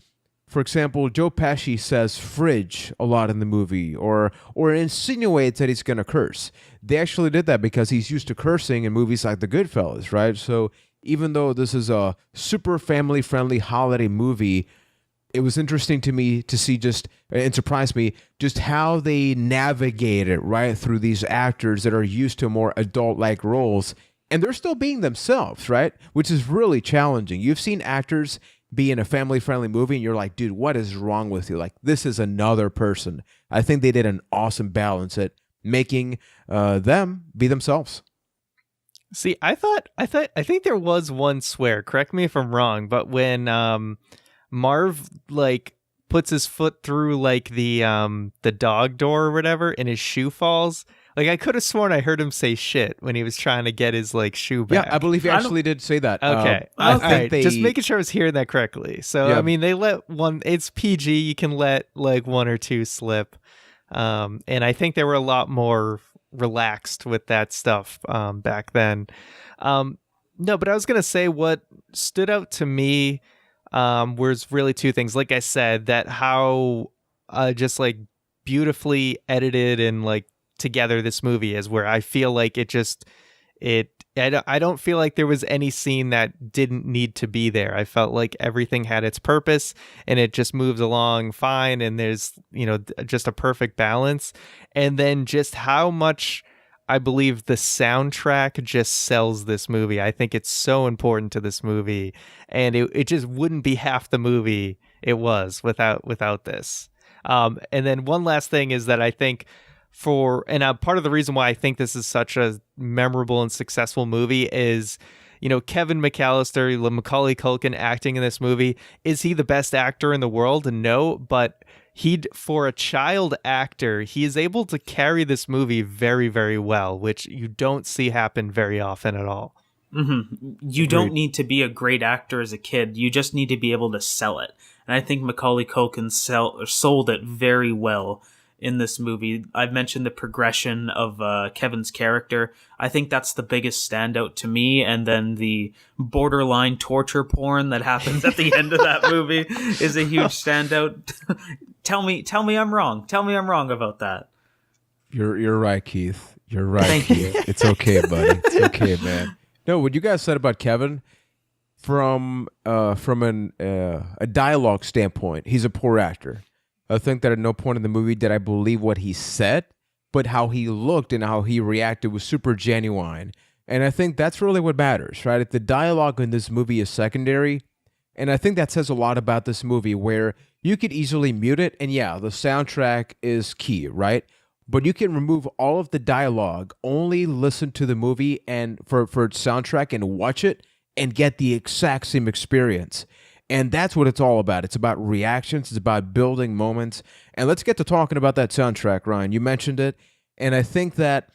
for example, Joe Pesci says fridge a lot in the movie, or insinuates that he's going to curse. They actually did that because he's used to cursing in movies like The Goodfellas, right? So even though this is a super family-friendly holiday movie, it was interesting to me to see and surprised me, just how they navigate it, right, through these actors that are used to more adult-like roles, and they're still being themselves, right? Which is really challenging. You've seen actors be in a family-friendly movie, and you're like, dude, what is wrong with you? Like, this is another person. I think they did an awesome balance at making them be themselves. See, I think there was one swear. Correct me if I'm wrong, but when Marv like puts his foot through like the dog door or whatever, and his shoe falls. Like, I could have sworn I heard him say shit when he was trying to get his like shoe back. Yeah, I believe he actually did say that. Okay. I All think right. they Just making sure I was hearing that correctly. So, Yeah. I mean, they let one, it's PG, you can let like one or two slip. And I think they were a lot more relaxed with that stuff back then. No, but I was going to say what stood out to me was really two things. Like I said, that how just like beautifully edited and like together this movie is, where I feel like I don't feel like there was any scene that didn't need to be there. I felt like everything had its purpose and it just moves along fine, and there's, just a perfect balance. And then just how much I believe the soundtrack just sells this movie. I think it's so important to this movie, and it just wouldn't be half the movie it was without this. And then one last thing is that I think part of the reason why I think this is such a memorable and successful movie is, Kevin McCallister, Macaulay Culkin acting in this movie. Is he the best actor in the world? No, but for a child actor, he is able to carry this movie very, very well, which you don't see happen very often at all. Mm-hmm. You don't need to be a great actor as a kid. You just need to be able to sell it. And I think Macaulay Culkin sold it very well in this movie. I've mentioned the progression of Kevin's character. I think that's the biggest standout to me. And then the borderline torture porn that happens at the end of that movie is a huge standout. Tell me I'm wrong. Tell me I'm wrong about that. You're right, Keith. You're right. Thank Keith. you. It's okay, buddy. It's okay, man. No, what you guys said about Kevin, from a dialogue standpoint, he's a poor actor. I think that at no point in the movie did I believe what he said, but how he looked and how he reacted was super genuine. And I think that's really what matters, right? The dialogue in this movie is secondary, and I think that says a lot about this movie, where you could easily mute it, and yeah, the soundtrack is key, right? But you can remove all of the dialogue, only listen to the movie and for its soundtrack and watch it and get the exact same experience. And that's what it's all about. It's about reactions. It's about building moments. And let's get to talking about that soundtrack, Ryan. You mentioned it. And I think that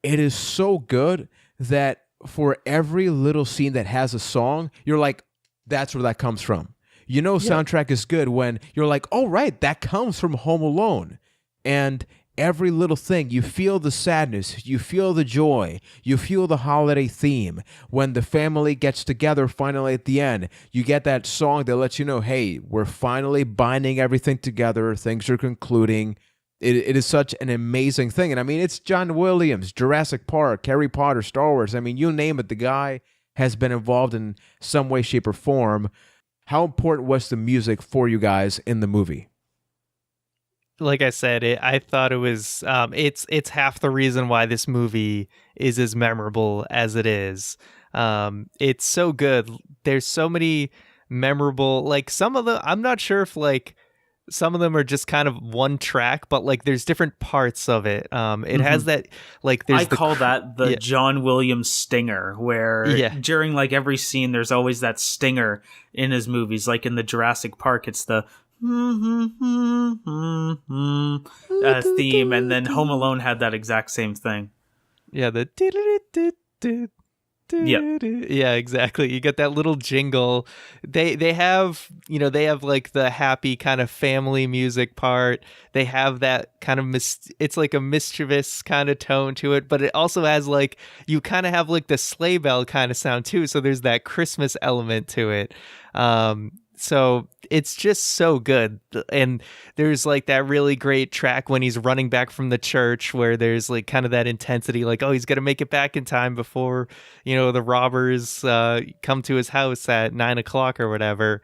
it is so good that for every little scene that has a song, you're like, that's where that comes from. Soundtrack is good when you're like, oh, right, that comes from Home Alone. And every little thing, you feel the sadness, you feel the joy, you feel the holiday theme. When the family gets together finally at the end, you get that song that lets you know, hey, we're finally binding everything together, things are concluding. It is such an amazing thing. And I mean, it's John Williams, Jurassic Park, Harry Potter, Star Wars. I mean, you name it, the guy has been involved in some way, shape, or form. How important was the music for you guys in the movie? Like I said, I thought it was it's half the reason why this movie is as memorable as it is. It's so good. There's so many memorable, like some of the, I'm not sure if like some of them are just kind of one track, but like there's different parts of it. It has that, like there's that the John Williams stinger, where during like every scene there's always that stinger in his movies. Like in the Jurassic Park, it's the theme, and then Home Alone had that exact same thing. Yeah, yeah, exactly. You get that little jingle. They have like the happy kind of family music part. They have that kind of it's like a mischievous kind of tone to it, but it also has like, you kind of have like the sleigh bell kind of sound too. So there's that Christmas element to it. So it's just so good. And there's like that really great track when he's running back from the church, where there's like kind of that intensity, like, oh, he's got to make it back in time before, the robbers come to his house at 9:00 or whatever.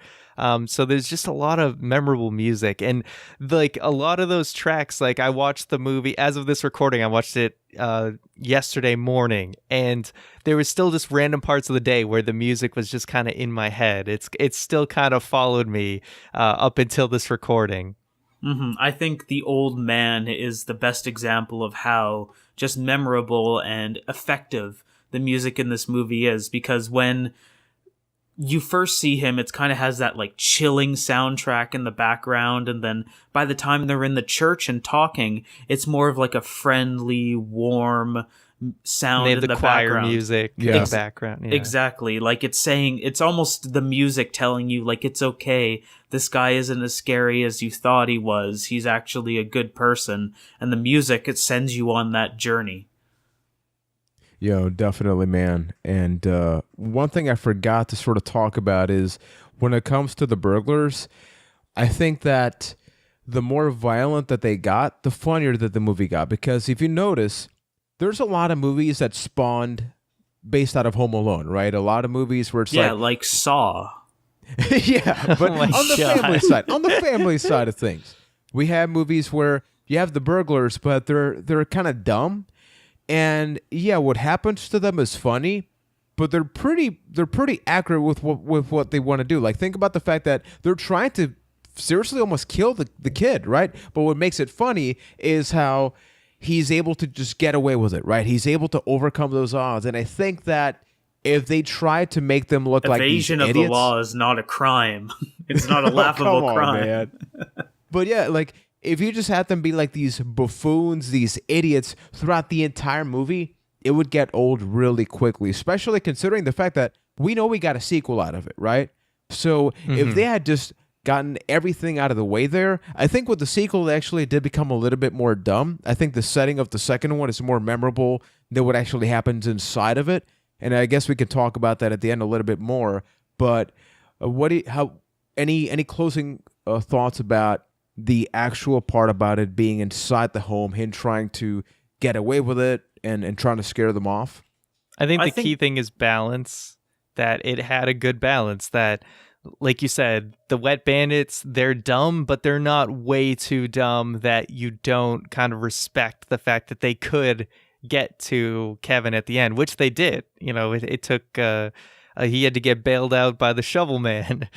So there's just a lot of memorable music, and like a lot of those tracks, like I watched the movie as of this recording, I watched it yesterday morning, and there was still just random parts of the day where the music was just kind of in my head. It's still kind of followed me up until this recording. Mm-hmm. I think The Old Man is the best example of how just memorable and effective the music in this movie is, because when you first see him, it kind of has that like chilling soundtrack in the background, and then by the time they're in the church and talking, it's more of like a friendly, warm sound. They have in the the choir background. music in the background. Yeah. Exactly. Like it's saying, it's almost the music telling you, like, it's okay. This guy isn't as scary as you thought he was. He's actually a good person. And the music, it sends you on that journey. Yo, definitely, man. And one thing I forgot to sort of talk about is when it comes to the burglars, I think that the more violent that they got, the funnier that the movie got. Because if you notice, there's a lot of movies that spawned based out of Home Alone, right? A lot of movies where it's like Saw. yeah, but Oh my on the God. family side, of things, we have movies where you have the burglars, but they're kind of dumb. And yeah, what happens to them is funny, but they're pretty accurate with what they want to do. Like, think about the fact that they're trying to seriously almost kill the kid, right? But what makes it funny is how he's able to just get away with it, right? He's able to overcome those odds. And I think that if they try to make them look like these Evasion of idiots, the law is not a crime. It's not a laughable come on, crime. man. But yeah, like, if you just had them be like these buffoons, these idiots throughout the entire movie, it would get old really quickly, especially considering the fact that we know we got a sequel out of it, right? So if they had just gotten everything out of the way there, I think with the sequel, it actually did become a little bit more dumb. I think the setting of the second one is more memorable than what actually happens inside of it. And I guess we could talk about that at the end a little bit more. But any closing thoughts about the actual part about it being inside the home, him trying to get away with it and trying to scare them off? I think the key thing is balance, that it had a good balance, that, like you said, the wet bandits, they're dumb, but they're not way too dumb that you don't kind of respect the fact that they could get to Kevin at the end, which they did. You know, it took... he had to get bailed out by the shovel man.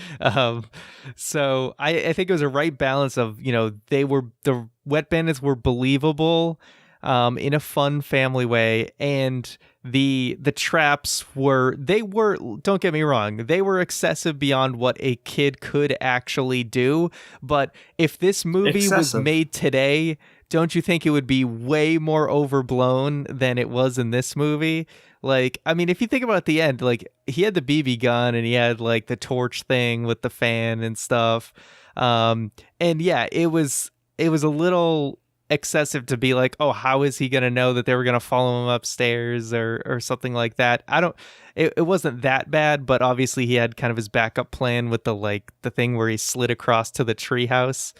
So I think it was a right balance of, you know, the wet bandits were believable in a fun family way, and the traps were, don't get me wrong, they were excessive beyond what a kid could actually do. But if this movie was made today, don't you think it would be way more overblown than it was in this movie? Like, I mean, if you think about the end, like, he had the BB gun and he had like the torch thing with the fan and stuff. And yeah, it was a little excessive to be like, oh, how is he going to know that they were going to follow him upstairs or something like that? It wasn't that bad, but obviously he had kind of his backup plan with the thing where he slid across to the treehouse.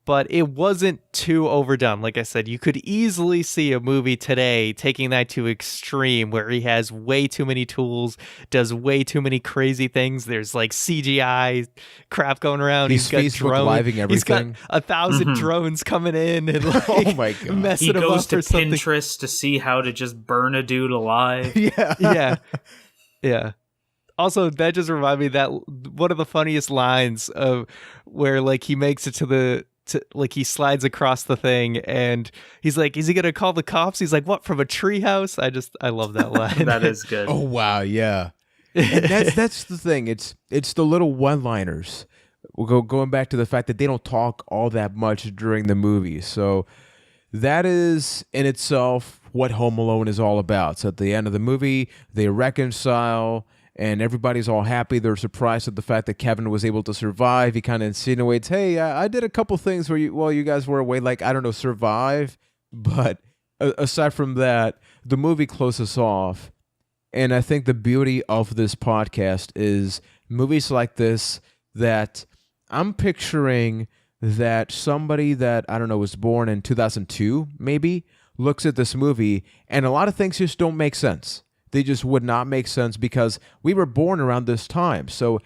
But it wasn't too overdone. Like I said, you could easily see a movie today taking that to extreme, where he has way too many tools, does way too many crazy things. There's like CGI crap going around. He's got Facebook living everything. He's got 1,000 drones coming in and like, oh my God. messing he him goes up to or something. Pinterest to see how to just burn a dude alive. Yeah. Also, that just reminded me that one of the funniest lines of where like he makes it like he slides across the thing and he's like, is he gonna call the cops? He's like, what, from a treehouse? I love that line. That is good. Oh wow, yeah. And that's the thing. It's the little one-liners. Going back to the fact that they don't talk all that much during the movie. So that is in itself what Home Alone is all about. So at the end of the movie, they reconcile and everybody's all happy. They're surprised at the fact that Kevin was able to survive. He kind of insinuates, hey, I did a couple things while you guys were away, like, I don't know, survive. But aside from that, the movie closes off. And I think the beauty of this podcast is movies like this that I'm picturing that somebody that, I don't know, was born in 2002, maybe, looks at this movie and a lot of things just don't make sense. They just would not make sense because we were born around this time. So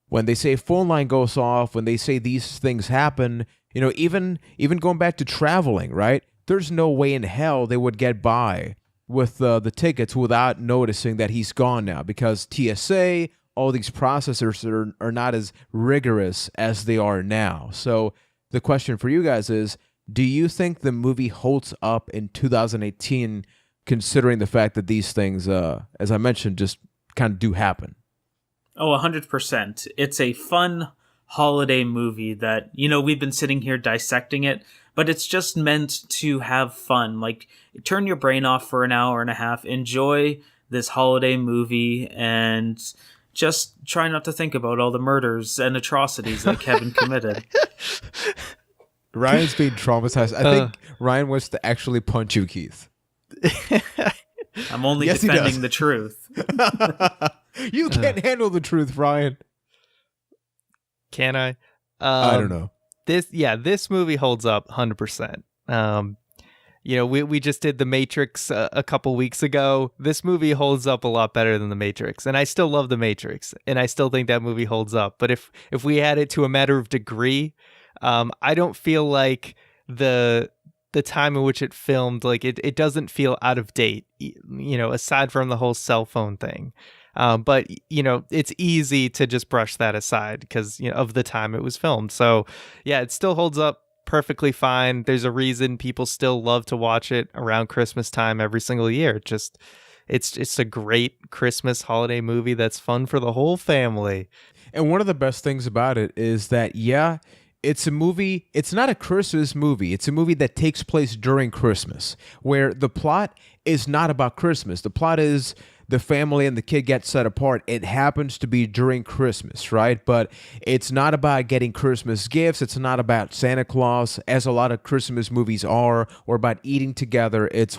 when they say phone line goes off, when they say these things happen, you know, even going back to traveling, right? There's no way in hell they would get by with the tickets without noticing that he's gone now, because TSA, all these processors are not as rigorous as they are now. So the question for you guys is, do you think the movie holds up in 2018, considering the fact that these things, as I mentioned, just kind of do happen? Oh, 100%. It's a fun holiday movie that, we've been sitting here dissecting it, but it's just meant to have fun. Like, turn your brain off for an hour and a half, enjoy this holiday movie, and just try not to think about all the murders and atrocities that Kevin committed. Ryan's being traumatized. I think Ryan wants to actually punch you, Keith. I'm only defending the truth. You can't handle the truth, Ryan. Can I? I don't know. This movie holds up 100%. We just did The Matrix a couple weeks ago. This movie holds up a lot better than The Matrix, and I still love The Matrix, and I still think that movie holds up. But if we had it to a matter of degree, I don't feel like the time in which it filmed, like it doesn't feel out of date, aside from the whole cell phone thing. But it's easy to just brush that aside because of the time it was filmed. So yeah, it still holds up perfectly fine. There's a reason people still love to watch it around Christmas time every single year. It's a great Christmas holiday movie that's fun for the whole family. And one of the best things about it is that, it's a movie, it's not a Christmas movie. It's a movie that takes place during Christmas, where the plot is not about Christmas. The plot is the family and the kid get set apart. It happens to be during Christmas, right? But it's not about getting Christmas gifts. It's not about Santa Claus, as a lot of Christmas movies are, or about eating together. It's,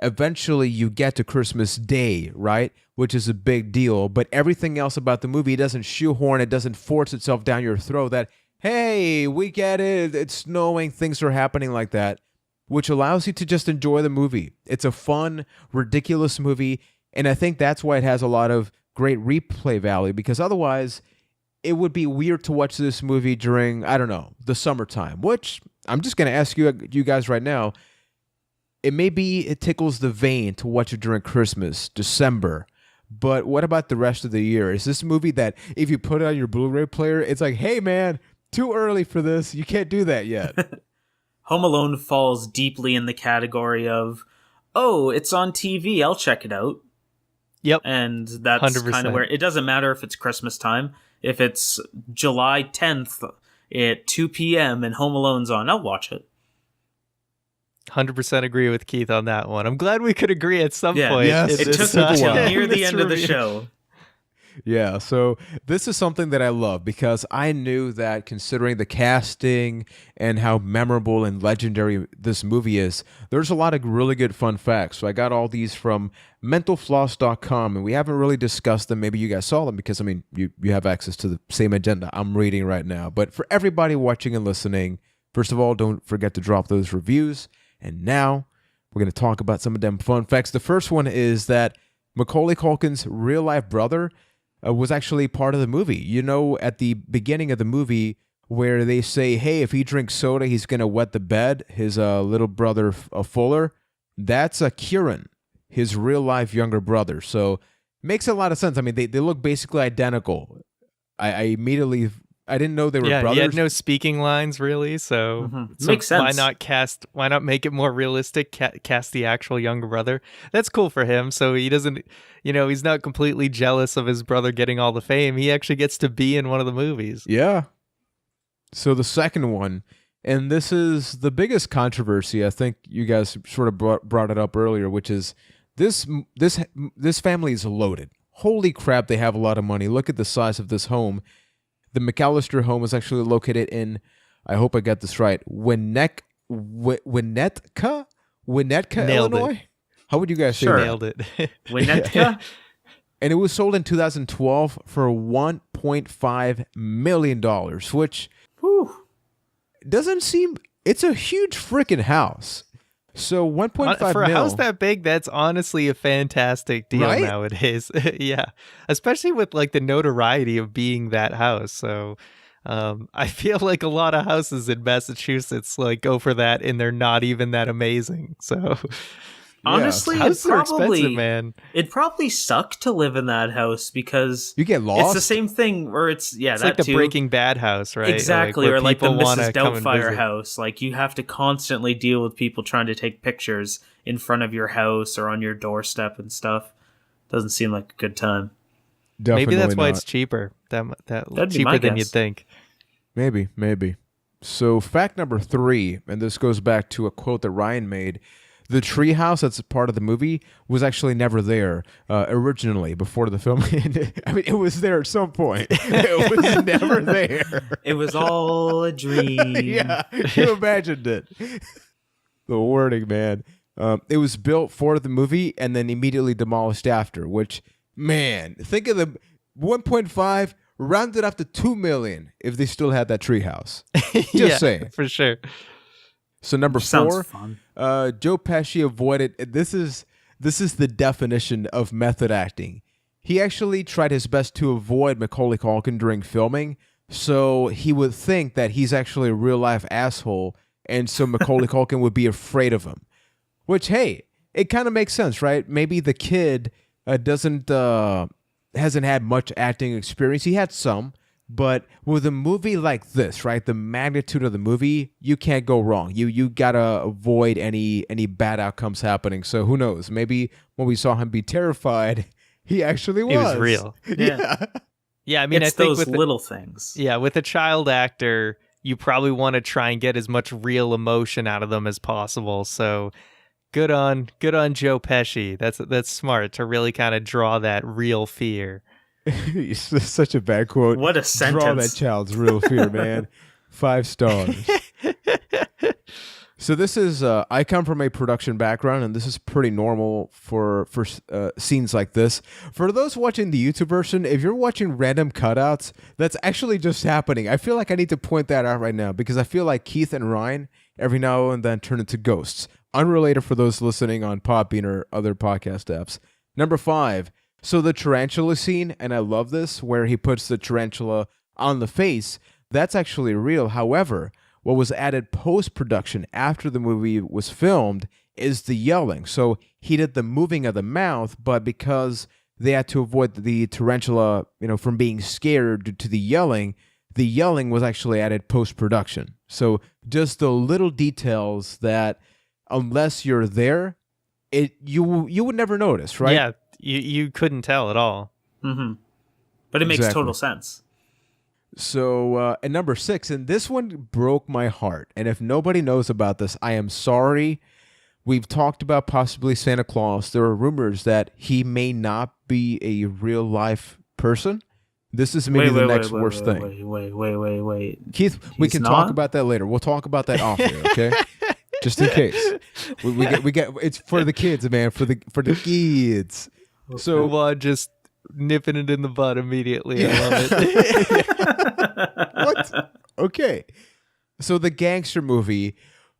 eventually you get to Christmas Day, right? Which is a big deal. But everything else about the movie doesn't shoehorn, it doesn't force itself down your throat that, hey, we get it, it's snowing, things are happening like that, which allows you to just enjoy the movie. It's a fun, ridiculous movie, and I think that's why it has a lot of great replay value, because otherwise it would be weird to watch this movie during, I don't know, the summertime, which I'm just going to ask you guys right now, it tickles the vein to watch it during Christmas, December, but what about the rest of the year? Is this a movie that if you put it on your Blu-ray player, it's like, hey man, too early for this. You can't do that yet. Home Alone falls deeply in the category of, oh, it's on TV, I'll check it out. Yep. And that's 100%. kind of where it doesn't matter if it's Christmas time. If it's July 10th at 2 p.m. and Home Alone's on, I'll watch it. 100% agree with Keith on that one. I'm glad we could agree at some point. Yes, it took me till near the end of the show. Yeah, so this is something that I love because I knew that considering the casting and how memorable and legendary this movie is, there's a lot of really good fun facts. So I got all these from mentalfloss.com, and we haven't really discussed them. Maybe you guys saw them because, you have access to the same agenda I'm reading right now. But for everybody watching and listening, first of all, don't forget to drop those reviews. And now we're going to talk about some of them fun facts. The first one is that Macaulay Culkin's real-life brother was actually part of the movie. At the beginning of the movie where they say, hey, if he drinks soda, he's going to wet the bed, his little brother Fuller, that's Kieran, his real-life younger brother. So makes a lot of sense. They look basically identical. I didn't know they were brothers. He had no speaking lines, really, so, Makes sense. Why not make it more realistic, cast the actual younger brother? That's cool for him, so he doesn't, he's not completely jealous of his brother getting all the fame. He actually gets to be in one of the movies. Yeah. So the second one, and this is the biggest controversy, I think you guys sort of brought it up earlier, which is this family is loaded. Holy crap, they have a lot of money. Look at the size of this home. The McCallister home is actually located in, I hope I got this right, Winnetka, Illinois? How would you guys say that? Nailed it. Winnetka? And it was sold in 2012 for $1.5 million, which doesn't seem, it's a huge freaking house. So 1.5 for a mil. house that big, that's honestly a fantastic deal nowadays. Yeah, especially with the notoriety of being that house. So I feel like a lot of houses in Massachusetts go for that, and they're not even that amazing. So honestly, houses are expensive, man. It'd probably suck to live in that house because you get lost. It's the same thing where it's it's that like the too. Breaking Bad house, right? Exactly, or like the Mrs. Doubtfire visit. house. You have to constantly deal with people trying to take pictures in front of your house or on your doorstep and stuff. Doesn't seem like a good time. Definitely Maybe that's why not. it's cheaper. That That'd be cheaper my than you'd guess. think. Maybe. So fact number 3, and this goes back to a quote that Ryan made. The treehouse that's a part of the movie was actually never there originally before the film ended. I mean, it was there at some point. It was never there. It was all a dream. Yeah, you imagined it. The wording, man. It was built for the movie and then immediately demolished after, which, man, think of the 1.5 rounded up to 2 million if they still had that treehouse. Just saying. For sure. So number Sounds 4, fun. Joe Pesci avoided. This is the definition of method acting. He actually tried his best to avoid Macaulay Culkin during filming, so he would think that he's actually a real life asshole, and so Macaulay Culkin would be afraid of him. Which, hey, it kind of makes sense, right? Maybe the kid hasn't had much acting experience. He had some. But with a movie like this, right, the magnitude of the movie, you can't go wrong. You gotta avoid any bad outcomes happening. So who knows? Maybe when we saw him be terrified, he actually was. He was real. Yeah. Yeah, I mean, It's I think those with little things. with a child actor, you probably want to try and get as much real emotion out of them as possible. So good on Joe Pesci. That's smart to really kind of draw that real fear. It's such a bad quote. What a Draw sentence. that child's real fear, man. 5 stars. So this is, I come from a production background, and this is pretty normal for scenes like this. For those watching the YouTube version, if you're watching random cutouts, that's actually just happening. I feel like I need to point that out right now because I feel like Keith and Ryan every now and then turn into ghosts. Unrelated for those listening on Podbean or other podcast apps. Number 5. So the tarantula scene, and I love this, where he puts the tarantula on the face, that's actually real. However, what was added post-production after the movie was filmed is the yelling. So he did the moving of the mouth, but because they had to avoid the tarantula, from being scared due to the yelling was actually added post-production. So just the little details that, unless you're there, you would never notice, right? Yeah. You couldn't tell at all. Mm-hmm. But it makes total sense. So, and number 6, and this one broke my heart. And if nobody knows about this, I am sorry. We've talked about possibly Santa Claus. There are rumors that he may not be a real life person. This is maybe the next worst thing. Wait. Keith, we can talk about that later. We'll talk about that off here, okay? Just in case. We get it's for the kids, man, for the kids. So just nipping it in the bud immediately. I love it. What? Okay. So the gangster movie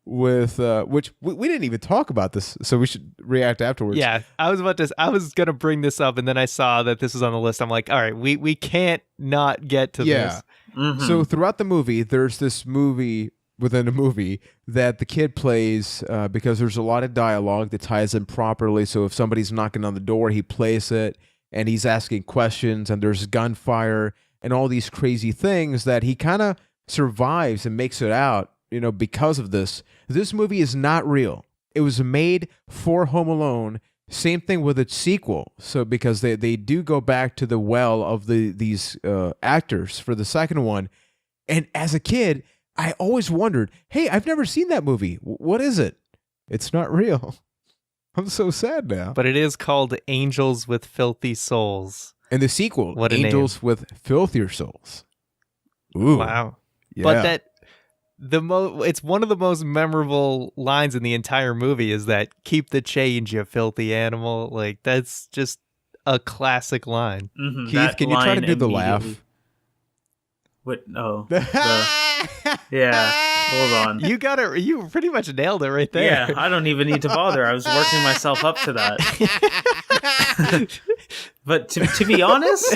with which we didn't even talk about this, so we should react afterwards. Yeah, I was gonna bring this up, and then I saw that this was on the list. I'm like, all right, we can't not get to this. Mm-hmm. So throughout the movie, there's this movie within a movie that the kid plays because there's a lot of dialogue that ties in properly. So if somebody's knocking on the door, he plays it and he's asking questions and there's gunfire and all these crazy things that he kind of survives and makes it out, because of this. This movie is not real. It was made for Home Alone. Same thing with its sequel. So because they do go back to the well of these actors for the second one. And as a kid, I always wondered, hey, I've never seen that movie. What is it? It's not real. I'm so sad now. But it is called Angels with Filthy Souls. And the sequel, What a Angels with Filthier Souls. Ooh. Wow. Yeah. But it's one of the most memorable lines in the entire movie is that "keep the change, you filthy animal." Like, that's just a classic line. Mm-hmm. Keith, can you try to do the laugh? What? Oh. Yeah. Hold on. You pretty much nailed it right there. Yeah, I don't even need to bother. I was working myself up to that. But to be honest,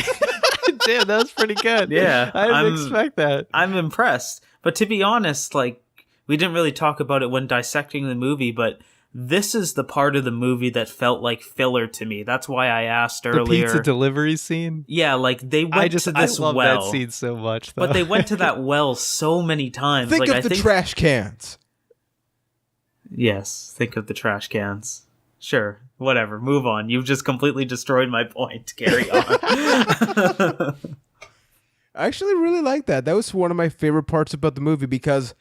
damn, that was pretty good. Yeah, I didn't expect that. I'm impressed. But to be honest, like, we didn't really talk about it when dissecting the movie, but this is the part of the movie that felt like filler to me. That's why I asked earlier. The pizza delivery scene? Yeah, like, they went to this well. I love that scene so much, though. But they went to that well so many times. Think of the trash cans. Yes, think of the trash cans. Sure. Whatever. Move on. You've just completely destroyed my point. Carry on. I actually really like that. That was one of my favorite parts about the movie because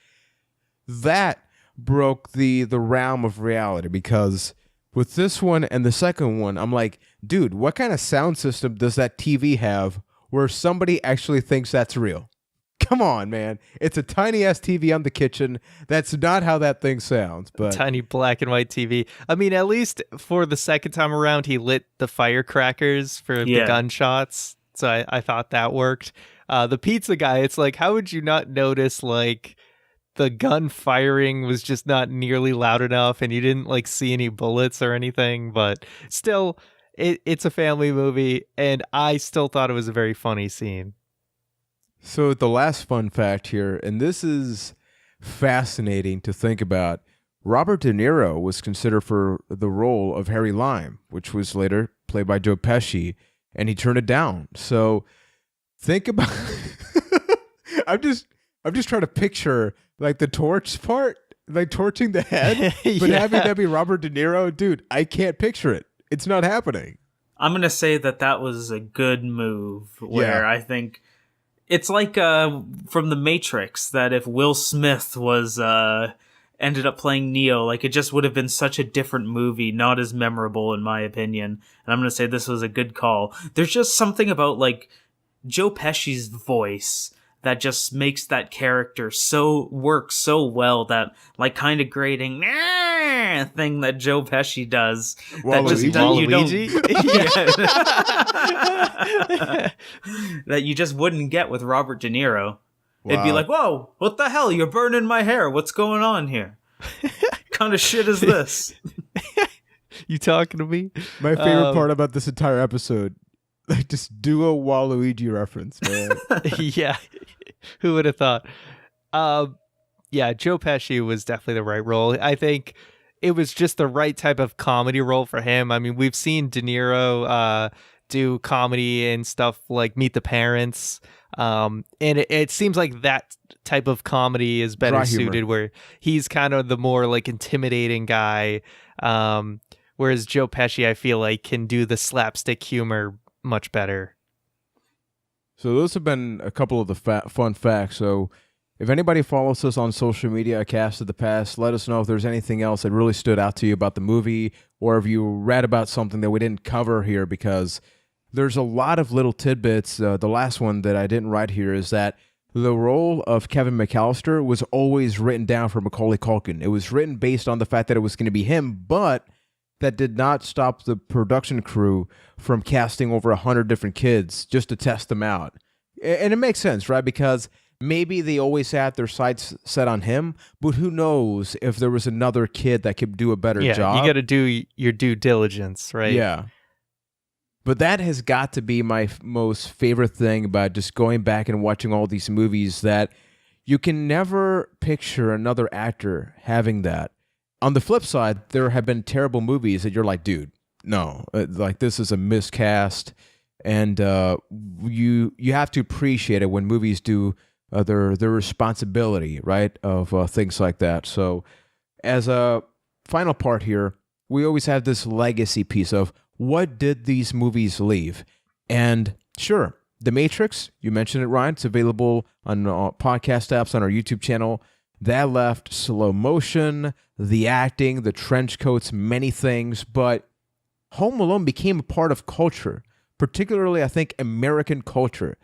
that broke the realm of reality. Because with this one and the second one, I'm like, dude, what kind of sound system does that TV have where somebody actually thinks that's real? Come on, man. It's a tiny-ass TV on the kitchen. That's not how that thing sounds. But Tiny black and white TV. I mean, at least for the second time around, he lit the firecrackers for the gunshots. So I thought that worked. The pizza guy, it's like, how would you not notice, like, the gun firing was just not nearly loud enough and you didn't, like, see any bullets or anything? But still, it's a family movie, and I still thought it was a very funny scene. So the last fun fact here, and this is fascinating to think about, Robert De Niro was considered for the role of Harry Lime, which was later played by Joe Pesci, and he turned it down. So think about I'm just trying to picture like the torch part, like torching the head, but having that be Robert De Niro, dude, I can't picture it. It's not happening. I'm going to say that was a good move where I think it's like from The Matrix, that if Will Smith was ended up playing Neo, like it just would have been such a different movie, not as memorable in my opinion. And I'm going to say this was a good call. There's just something about like Joe Pesci's voice that just makes that character work so well, that like kind of grating thing that Joe Pesci does. That you just wouldn't get with Robert De Niro. Wow. It'd be like, whoa, what the hell? You're burning my hair. What's going on here? Kind of shit is this? You talking to me? My favorite part about this entire episode, like just do a Waluigi reference, man. Yeah. Who would have thought? Yeah, Joe Pesci was definitely the right role. I think it was just the right type of comedy role for him. I mean, we've seen De Niro do comedy and stuff like Meet the Parents. And it seems like that type of comedy is better suited, where he's kind of the more like intimidating guy. Whereas Joe Pesci, I feel like, can do the slapstick humor much better. So those have been a couple of the fun facts. So if anybody follows us on social media, A Cast of the Past, let us know if there's anything else that really stood out to you about the movie, or if you read about something that we didn't cover here, because there's a lot of little tidbits. The last one that I didn't write here is that the role of Kevin McCallister was always written down for Macaulay Culkin. It was written based on the fact that it was going to be him, but that did not stop the production crew from casting over 100 different kids just to test them out. And it makes sense, right? Because maybe they always had their sights set on him, but who knows if there was another kid that could do a better job. You got to do your due diligence, right? Yeah. But that has got to be my most favorite thing about just going back and watching all these movies, that you can never picture another actor having that. On the flip side, there have been terrible movies that you're like, dude, no, like this is a miscast, and you have to appreciate it when movies do their responsibility, right, of things like that. So, as a final part here, we always have this legacy piece of what did these movies leave, and sure, The Matrix, you mentioned it, Ryan. It's available on podcast apps, on our YouTube channel. That left slow motion, the acting, the trench coats, many things, but Home Alone became a part of culture, particularly, I think, American culture.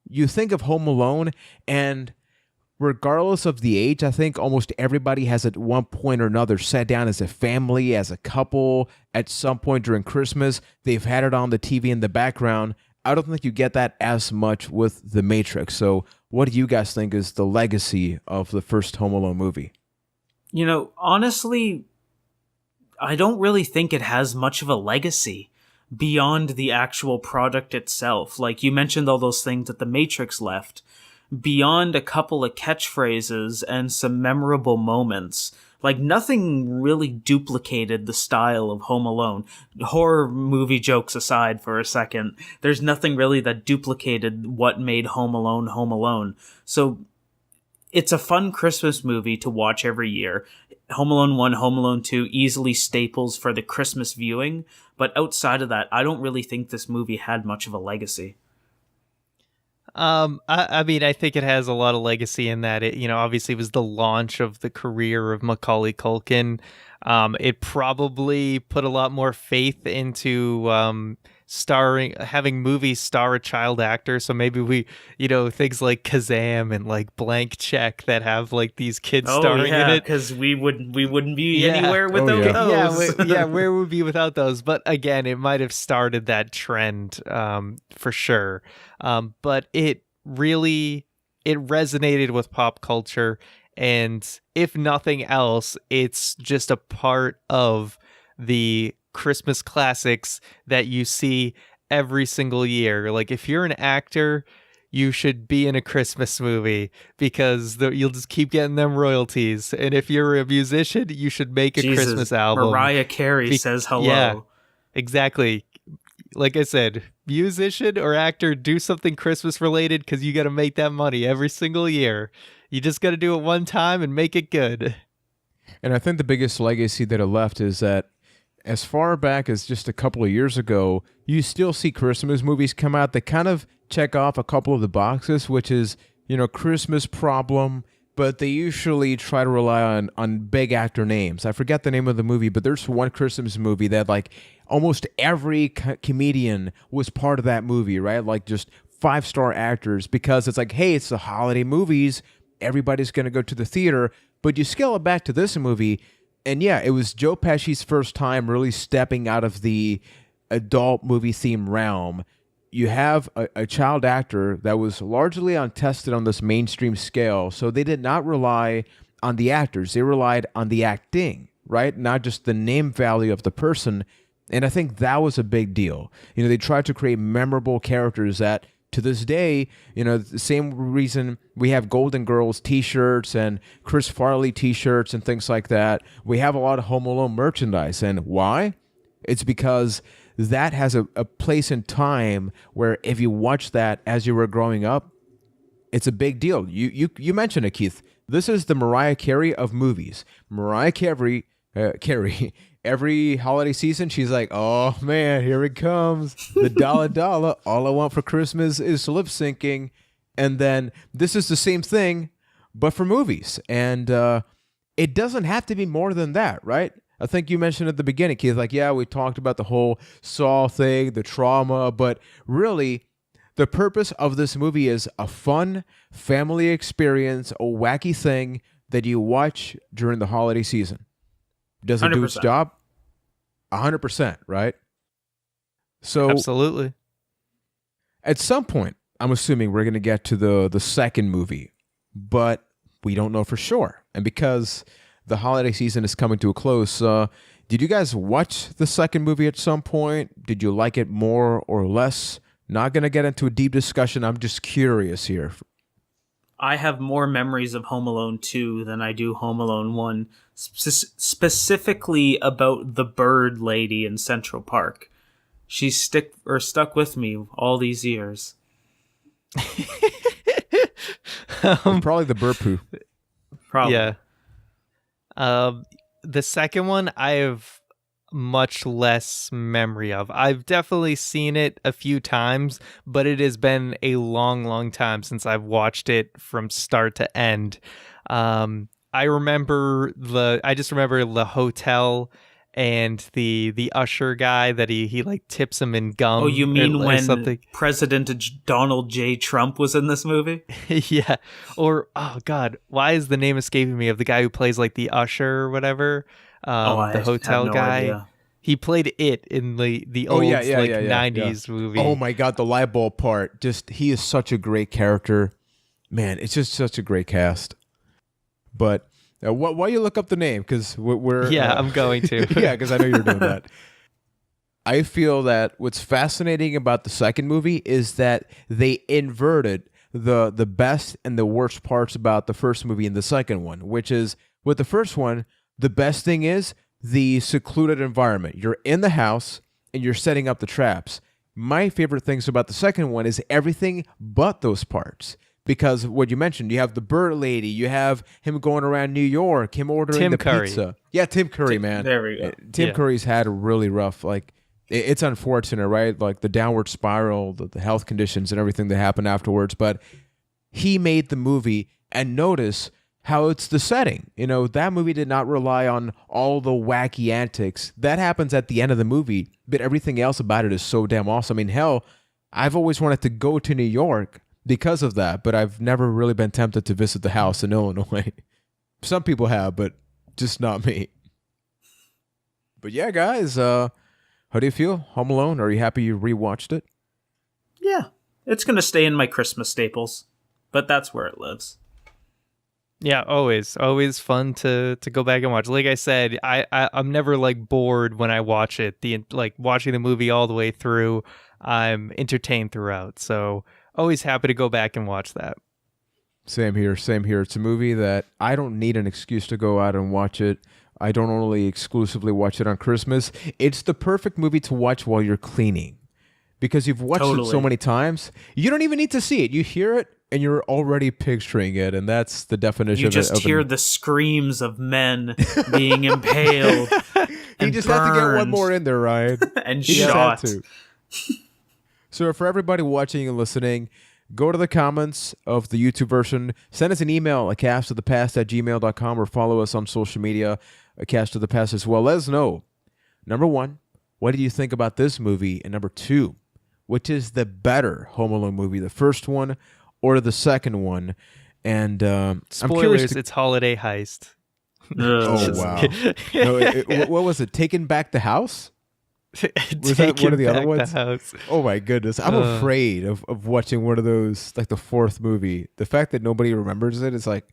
You think of Home Alone, and regardless of the age, I think almost everybody has at one point or another sat down as a family, as a couple, at some point during Christmas. They've had it on the TV in the background. I don't think you get that as much with The Matrix. So what do you guys think is the legacy of the first Home Alone movie? You know, honestly, I don't really think it has much of a legacy beyond the actual product itself. Like you mentioned all those things that The Matrix left. Beyond a couple of catchphrases and some memorable moments, like nothing really duplicated the style of Home Alone. Horror movie jokes aside for a second, there's nothing really that duplicated what made Home Alone Home Alone. So it's a fun Christmas movie to watch every year. Home Alone 1, Home Alone 2, easily staples for the Christmas viewing. But outside of that, I don't really think this movie had much of a legacy. I mean, I think it has a lot of legacy in that it, obviously was the launch of the career of Macaulay Culkin. It probably put a lot more faith into having movies star a child actor. So maybe things like Kazam and like Blank Check that have like these kids starring in it. Because we wouldn't be anywhere without those. Where would we be without those? But again, it might have started that trend for sure. But it resonated with pop culture, and if nothing else, it's just a part of the Christmas classics that you see every single year. Like if you're an actor, you should be in a Christmas movie because you'll just keep getting them royalties. And if you're a musician, you should make a Christmas album. Mariah Carey says hello. Yeah, exactly. Like I said, musician or actor, do something Christmas related because you got to make that money every single year. You just got to do it one time and make it good. And I think the biggest legacy that it left is that as far back as just a couple of years ago, you still see Christmas movies come out that kind of check off a couple of the boxes, which is, Christmas problem, but they usually try to rely on big actor names. I forget the name of the movie, but there's one Christmas movie that like almost every comedian was part of that movie, right? Like just 5-star actors, because it's like, hey, it's the holiday movies. Everybody's going to go to the theater. But you scale it back to this movie, and yeah, it was Joe Pesci's first time really stepping out of the adult movie theme realm. You have a child actor that was largely untested on this mainstream scale, so they did not rely on the actors. They relied on the acting, right? Not just the name value of the person. And I think that was a big deal. They tried to create memorable characters that, to this day, the same reason we have Golden Girls t-shirts and Chris Farley t-shirts and things like that. We have a lot of Home Alone merchandise. And why? It's because that has a place in time where if you watch that as you were growing up, it's a big deal. You mentioned it, Keith. This is the Mariah Carey of movies. Mariah Carey, every holiday season, she's like, oh man, here it comes. The dollar dollar. All I want for Christmas is lip syncing. And then this is the same thing, but for movies. And it doesn't have to be more than that, right? I think you mentioned at the beginning, Keith, like, yeah, we talked about the whole Saw thing, the trauma, but really, the purpose of this movie is a fun family experience, a wacky thing that you watch during the holiday season. Does it 100%. Do its job? 100%, right? So absolutely. At some point, I'm assuming we're going to get to the second movie, but we don't know for sure. And because the holiday season is coming to a close, did you guys watch the second movie at some point? Did you like it more or less? Not going to get into a deep discussion. I'm just curious here. I have more memories of Home Alone 2 than I do Home Alone 1, specifically about the bird lady in Central Park. She's stuck with me all these years. Probably the bird poo. Probably. Yeah. The second one, I have much less memory of. I've definitely seen it a few times, but it has been a long, long time since I've watched it from start to end. I just remember the hotel and the usher guy that he like tips him in gum. Oh, you mean when something. President Donald J. Trump was in this movie? Yeah. Or, oh God, why is the name escaping me of the guy who plays like the usher or whatever? The hotel guy. Idea. He played it in the old 90s movie. Oh my God, the light bulb part. He is such a great character. Man, it's just such a great cast. But why you look up the name? Because we're... Yeah, I'm going to. Yeah, because I know you're doing that. I feel that what's fascinating about the second movie is that they inverted the best and the worst parts about the first movie in the second one, which is, with the first one, the best thing is the secluded environment. You're in the house and you're setting up the traps. My favorite things about the second one is everything but those parts, because what you mentioned, you have the bird lady, you have him going around New York, him ordering Tim the Curry. pizza. Yeah, Tim Curry, man. There we go. Tim Yeah. Curry's had a really rough, like, it's unfortunate, right? Like the downward spiral, the health conditions and everything that happened afterwards. But he made the movie, and notice how it's the setting. You know, that movie did not rely on all the wacky antics. That happens at the end of the movie, but everything else about it is so damn awesome. I mean, hell, I've always wanted to go to New York because of that, but I've never really been tempted to visit the house in Illinois. Some people have, but just not me. But yeah, guys, how do you feel? Home Alone? Are you happy you rewatched it? Yeah, it's going to stay in my Christmas staples, but that's where it lives. Yeah, always fun to go back and watch. Like I said, I'm never like bored when I watch it. Like watching the movie all the way through, I'm entertained throughout. So always happy to go back and watch that. Same here. It's a movie that I don't need an excuse to go out and watch it. I don't only exclusively watch it on Christmas. It's the perfect movie to watch while you're cleaning, because you've watched it so many times. You don't even need to see it. You hear it, and you're already picturing it, and that's the definition You of just hear the screams of men being impaled. You just have to get one more in there, Ryan. And You just have shot. to. So for everybody watching and listening, go to the comments of the YouTube version, send us an email at castofthepast@gmail.com, or follow us on social media, a Cast of the Past as well. Let us know, number one, what did you think about this movie? And number two, which is the better Home Alone movie, the first one or the second one? And Spoilers, I'm curious it's Holiday Heist. Oh, wow. No, what was it? Taking Back the House? Was that one of the other ones? Oh my goodness. I'm afraid of watching one of those, like the fourth movie. The fact that nobody remembers it is like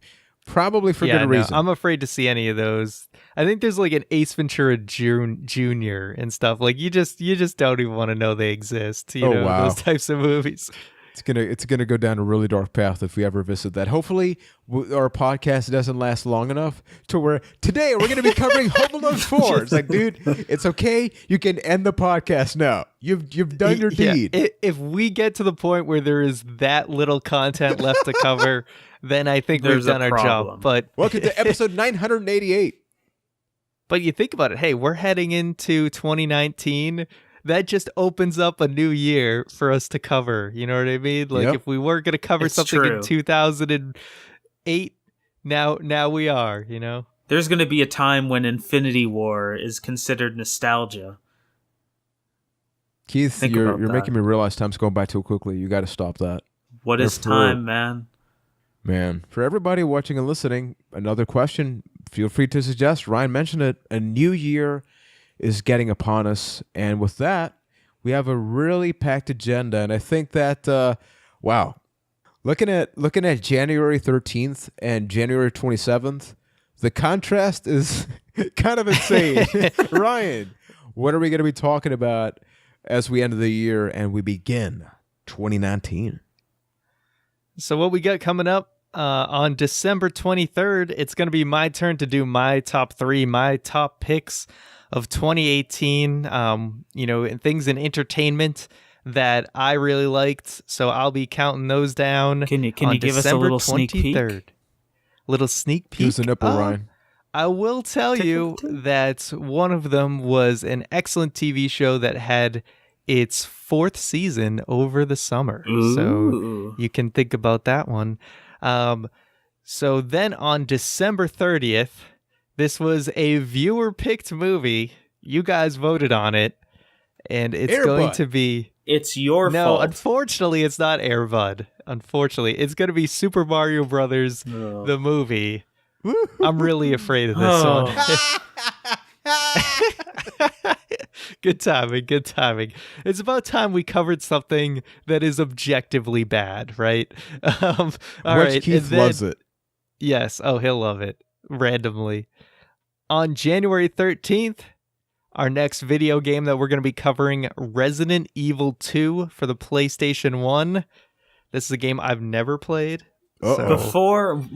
probably for good reason. I'm afraid to see any of those. I think there's like an Ace Ventura Jr. and stuff. Like you just don't even want to know they exist. You know, wow. those types of movies. It's gonna go down a really dark path if we ever visit that. Hopefully, our podcast doesn't last long enough to where today we're gonna be covering Home Alone 4. It's like, dude, it's okay. You can end the podcast now. You've done your deed. If we get to the point where there is that little content left to cover, then I think we've done our job. But welcome to episode 988. But you think about it. Hey, we're heading into 2019. That just opens up a new year for us to cover. You know what I mean? Like if we weren't going to cover something in 2008, now we are, you know? There's going to be a time when Infinity War is considered nostalgia. Keith, you're making me realize time's going by too quickly. You got to stop that. What is time, man? Man, for everybody watching and listening, another question, feel free to suggest. Ryan mentioned it. A new year is getting upon us, and with that, we have a really packed agenda. And I think that, wow, looking at January 13th and January 27th, the contrast is kind of insane. Ryan, what are we going to be talking about as we end the year and we begin 2019? So what we got coming up on December 23rd, it's going to be my turn to do my top 3, my top picks of 2018, and things in entertainment that I really liked. So I'll be counting those down. Can you give us a little sneak peek? Little sneak peek. Here's the nipple, Ryan. I will tell you that one of them was an excellent TV show that had its 4th season over the summer. Ooh. So you can think about that one. So then on December 30th, this was a viewer-picked movie. You guys voted on it, and it's going to be... It's your fault. No, unfortunately, it's not Air Bud. Unfortunately, it's going to be Super Mario Brothers, the movie. I'm really afraid of this one. Good timing. It's about time we covered something that is objectively bad, right? All right. Keith loves it. Yes. Oh, he'll love it. Randomly. On January 13th, our next video game that we're going to be covering, Resident Evil 2 for the PlayStation 1. This is a game I've never played. So.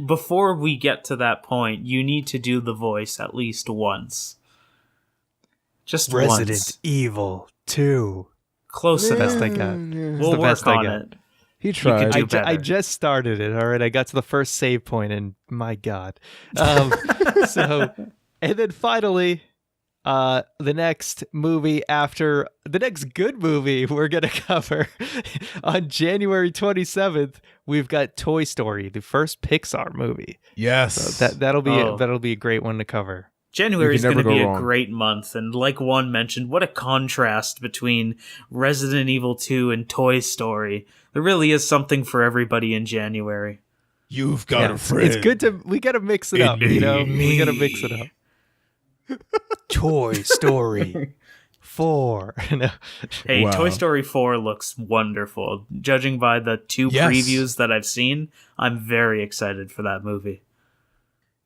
Before we get to that point, you need to do the voice at least once. Just Resident once. Evil 2. Close enough. Best I got. We'll work on it. He tried. do better. I just started it. All right, I got to the first save point, and my God. So, and then finally, the next good movie we're gonna cover on January 27th. We've got Toy Story, the first Pixar movie. Yes. So that'll be a great one to cover. January is going to be wrong. a great month, and like Juan mentioned, what a contrast between Resident Evil 2 and Toy Story. There really is something for everybody in January. You've got a friend. It's good we got to mix it up, you know? We got to mix it up. Toy Story 4. No. Hey, Wow. Toy Story 4 looks wonderful. Judging by the 2 Yes. previews that I've seen, I'm very excited for that movie.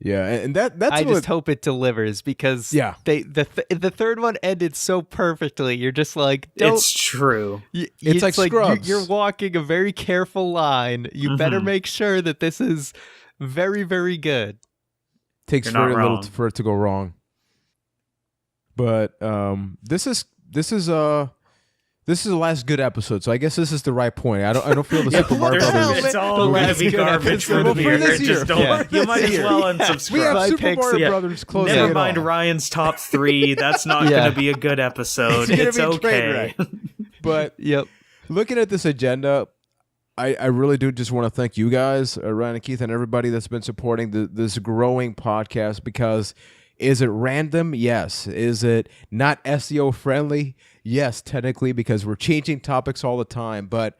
Yeah, and that's I what, just hope it delivers because Yeah. the third one ended so perfectly. You're just like, don't. It's true. It's like Scrubs. You're walking a very careful line. You better Mhm. make sure that this is very, very good. takes You're not very little wrong. for it to go wrong. But this is the last good episode, so I guess this is the right point. I don't feel the Super Mario There's- Brothers. it's all going to be good garbage episode from of here. this year. Just don't. Yeah. You might as well We have unsubscribe. My Super picks- Mario Yeah. Brothers closing Never it mind off. Ryan's top 3. That's not Yeah. going to be a good episode. It's It's, gonna be a train okay. wreck. But Yep. looking at this agenda, I really do just want to thank you guys, Ryan and Keith, and everybody that's been supporting this growing podcast. Because is it random? Yes. Is it not SEO friendly? Yes, technically, because we're changing topics all the time. But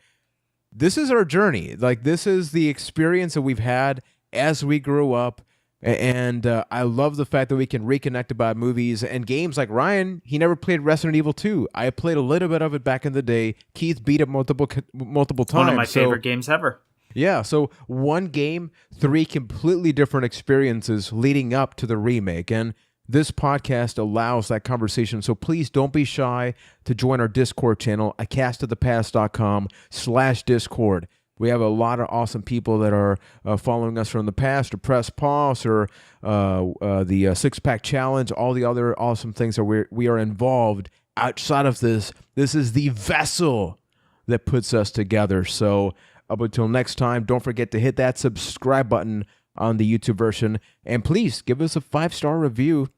this is our journey. Like, this is the experience that we've had as we grew up. And I love the fact that we can reconnect about movies and games. Like Ryan, he never played Resident Evil 2. I played a little bit of it back in the day. Keith beat it multiple times. One of my favorite games ever. Yeah, so one game, 3 completely different experiences leading up to the remake. And this podcast allows that conversation. So please don't be shy to join our Discord channel, acastofthepast.com/Discord. We have a lot of awesome people that are following us from the past, or Press Pause, or the Six Pack Challenge, all the other awesome things that we are involved outside of this. This is the vessel that puts us together. So up until next time, don't forget to hit that subscribe button on the YouTube version. And please give us a 5-star review.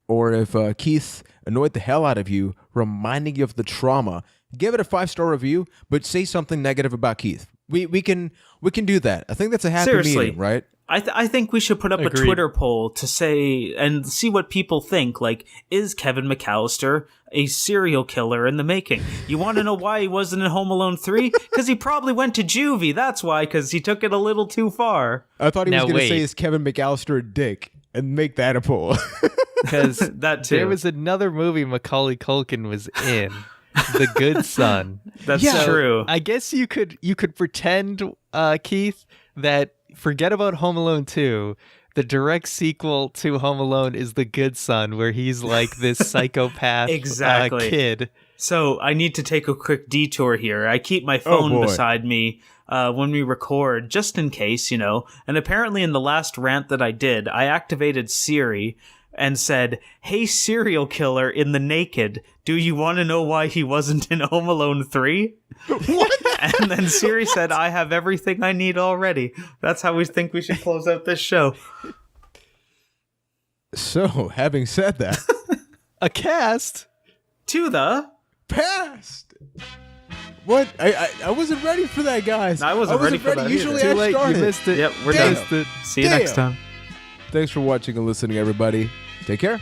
Or if Keith annoyed the hell out of you, reminding you of the trauma, give it a 5-star review, but say something negative about Keith. We can do that. I think that's a happy Seriously. medium, right? I think we should put up Agreed. a Twitter poll to say and see what people think. Like, is Kevin McCallister a serial killer in the making? You want to know why he wasn't in Home Alone 3? Because he probably went to juvie. That's why, because he took it a little too far. I thought he was Now, going to say, wait. is Kevin McCallister a dick? And make that a poll. Because That too. there was another movie Macaulay Culkin was in, The Good Son. That's Yeah. true. I guess you could pretend, Keith, that forget about Home Alone 2. The direct sequel to Home Alone is The Good Son, where he's like this psychopath Exactly. kid. So I need to take a quick detour here. I keep my phone boy. beside me when we record, just in case, you know. And apparently in the last rant that I did, I activated Siri and said, "Hey, serial killer in the naked, do you want to know why he wasn't in Home Alone 3? What? And then Siri said, "I have everything I need already." That's how we think we should close out this show. So, having said that, A cast? To the... past. What? I wasn't ready for that, guys. I wasn't ready for that either. Usually Too I late. started. You missed it. Yep, we're Damn. done. Missed it. See you next Damn. time. Thanks for watching and listening, everybody. Take care.